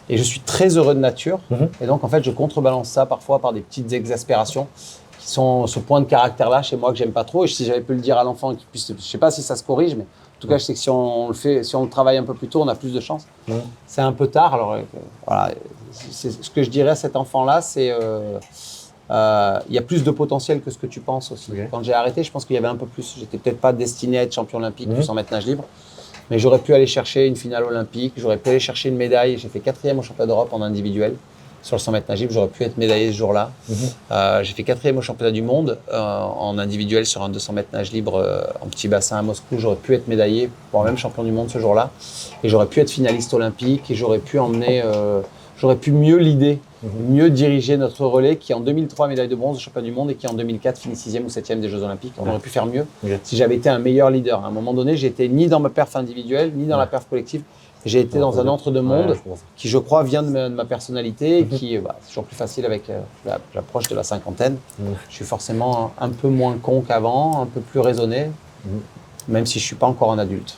et je suis très heureux de nature, et donc en fait je contrebalance ça parfois par des petites exaspérations qui sont ce point de caractère-là chez moi que j'aime pas trop, et si j'avais pu le dire à l'enfant, je sais pas si ça se corrige, mais en tout cas, je sais que si on le travaille un peu plus tôt, on a plus de chance. C'est un peu tard. Alors, voilà, ce que je dirais à cet enfant-là, c'est Il y a plus de potentiel que ce que tu penses aussi. Okay. Quand j'ai arrêté, je pense qu'il y avait un peu plus. J'étais peut-être pas destiné à être champion olympique du 100 mètres nage libre, mais j'aurais pu aller chercher une finale olympique, j'aurais pu aller chercher une médaille. J'ai fait 4e au championnat d'Europe en individuel sur le 100 mètres nage libre. J'aurais pu être médaillé ce jour-là. J'ai fait 4e au championnat du monde en individuel sur un 200 mètres nage libre en petit bassin à Moscou. J'aurais pu être médaillé, voire même champion du monde ce jour-là. Et j'aurais pu être finaliste olympique et j'aurais pu emmener, j'aurais pu mieux l'idée. Mieux diriger notre relais qui en 2003 médaille de bronze au championnat du monde et qui en 2004 finit 6e ou 7e des Jeux Olympiques. On aurait pu faire mieux si j'avais été un meilleur leader. À un moment donné, j'étais ni dans ma perf individuelle, ni dans la perf collective. J'ai été dans un entre-deux-mondes qui, je crois, vient de ma personnalité et qui, c'est toujours plus facile avec l'approche de la cinquantaine. Je suis forcément un peu moins con qu'avant, un peu plus raisonné, même si je ne suis pas encore un adulte.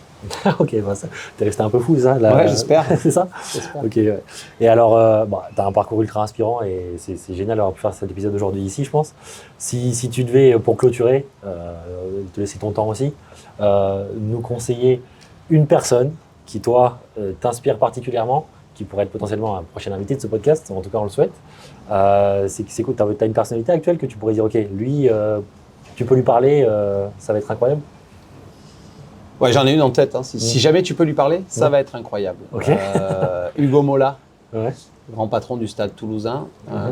Ok, bah t'es resté un peu fou, ça Ouais, j'espère. C'est ça. J'espère. Ok, ouais. Et alors, t'as un parcours ultra inspirant et c'est génial d'avoir pu faire cet épisode aujourd'hui ici, je pense. Si tu devais, pour clôturer, te laisser ton temps aussi, nous conseiller une personne qui, toi, t'inspire particulièrement, qui pourrait être potentiellement un prochain invité de ce podcast, en tout cas on le souhaite. C'est quoi, t'as une personnalité actuelle que tu pourrais dire, ok, lui, tu peux lui parler, ça va être incroyable? Ouais, j'en ai une en tête. Hein. Si jamais tu peux lui parler, ça va être incroyable. Okay. Hugo Mola, ouais. Grand patron du Stade Toulousain,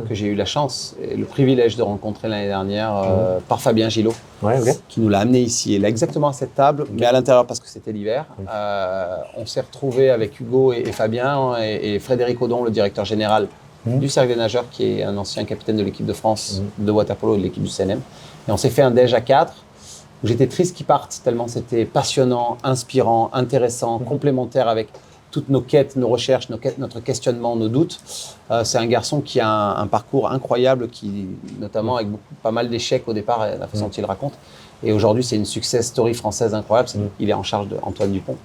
que j'ai eu la chance et le privilège de rencontrer l'année dernière par Fabien Gillot, qui nous l'a amené ici. Il est exactement à cette table, mais à l'intérieur parce que c'était l'hiver. On s'est retrouvés avec Hugo et Fabien et Frédéric Audon, le directeur général du Cercle des Nageurs, qui est un ancien capitaine de l'équipe de France de water-polo et de l'équipe du CNM. Et on s'est fait un déj à 4. Où j'étais triste qu'ils partent tellement c'était passionnant, inspirant, intéressant, complémentaire avec toutes nos quêtes, nos recherches, notre questionnement, nos doutes. C'est un garçon qui a un parcours incroyable, qui, notamment avec pas mal d'échecs au départ, la façon dont il raconte. Et aujourd'hui, c'est une success story française incroyable. Il est en charge d'Antoine Dupont.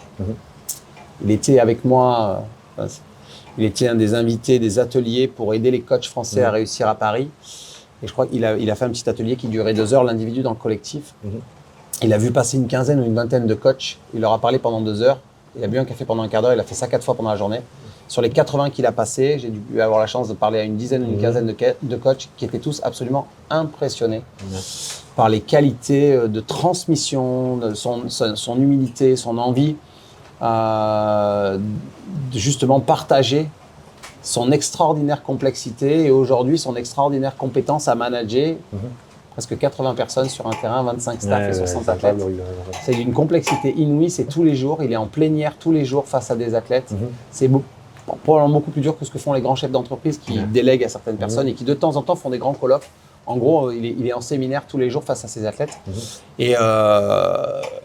Il était avec moi, il était un des invités des ateliers pour aider les coachs français à réussir à Paris. Et je crois qu'il a fait un petit atelier qui durait 2 heures, l'individu dans le collectif. Il a vu passer une quinzaine ou une vingtaine de coachs. Il leur a parlé pendant 2 heures. Il a bu un café pendant un quart d'heure. Il a fait ça 4 fois pendant la journée. Sur les 80 qu'il a passés, j'ai dû avoir la chance de parler à une dizaine ou une quinzaine de coachs qui étaient tous absolument impressionnés par les qualités de transmission, de son humilité, son envie de justement partager son extraordinaire complexité et aujourd'hui son extraordinaire compétence à manager presque 80 personnes sur un terrain, 25 staff et 60 athlètes. C'est d'une complexité inouïe, c'est tous les jours, il est en plénière tous les jours face à des athlètes. C'est probablement beaucoup plus dur que ce que font les grands chefs d'entreprise qui délèguent à certaines personnes et qui de temps en temps font des grands colloques. En gros, il est en séminaire tous les jours face à ses athlètes. Et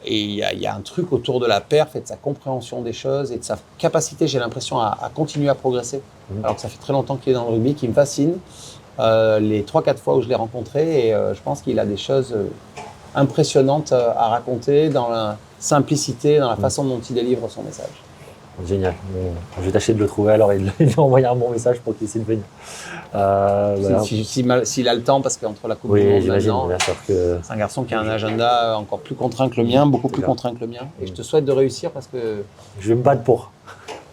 il y a un truc autour de la perf et de sa compréhension des choses et de sa capacité, j'ai l'impression, à continuer à progresser. Alors que ça fait très longtemps qu'il est dans le rugby, qui me fascine. Les 3-4 fois où je l'ai rencontré, et je pense qu'il a des choses impressionnantes à raconter dans la simplicité, dans la façon dont il délivre son message. Génial. Je vais tâcher de le trouver alors et de lui envoyer un bon message pour qu'il essaie de venir. S'il a le temps, parce qu'entre la Coupe du Monde maintenant, c'est un garçon qui a un agenda encore plus contraint que le mien, beaucoup plus contraint que le mien. Et je te souhaite de réussir parce que... Je vais me battre pour.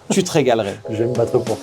Tu te régalerais. Je vais me battre pour.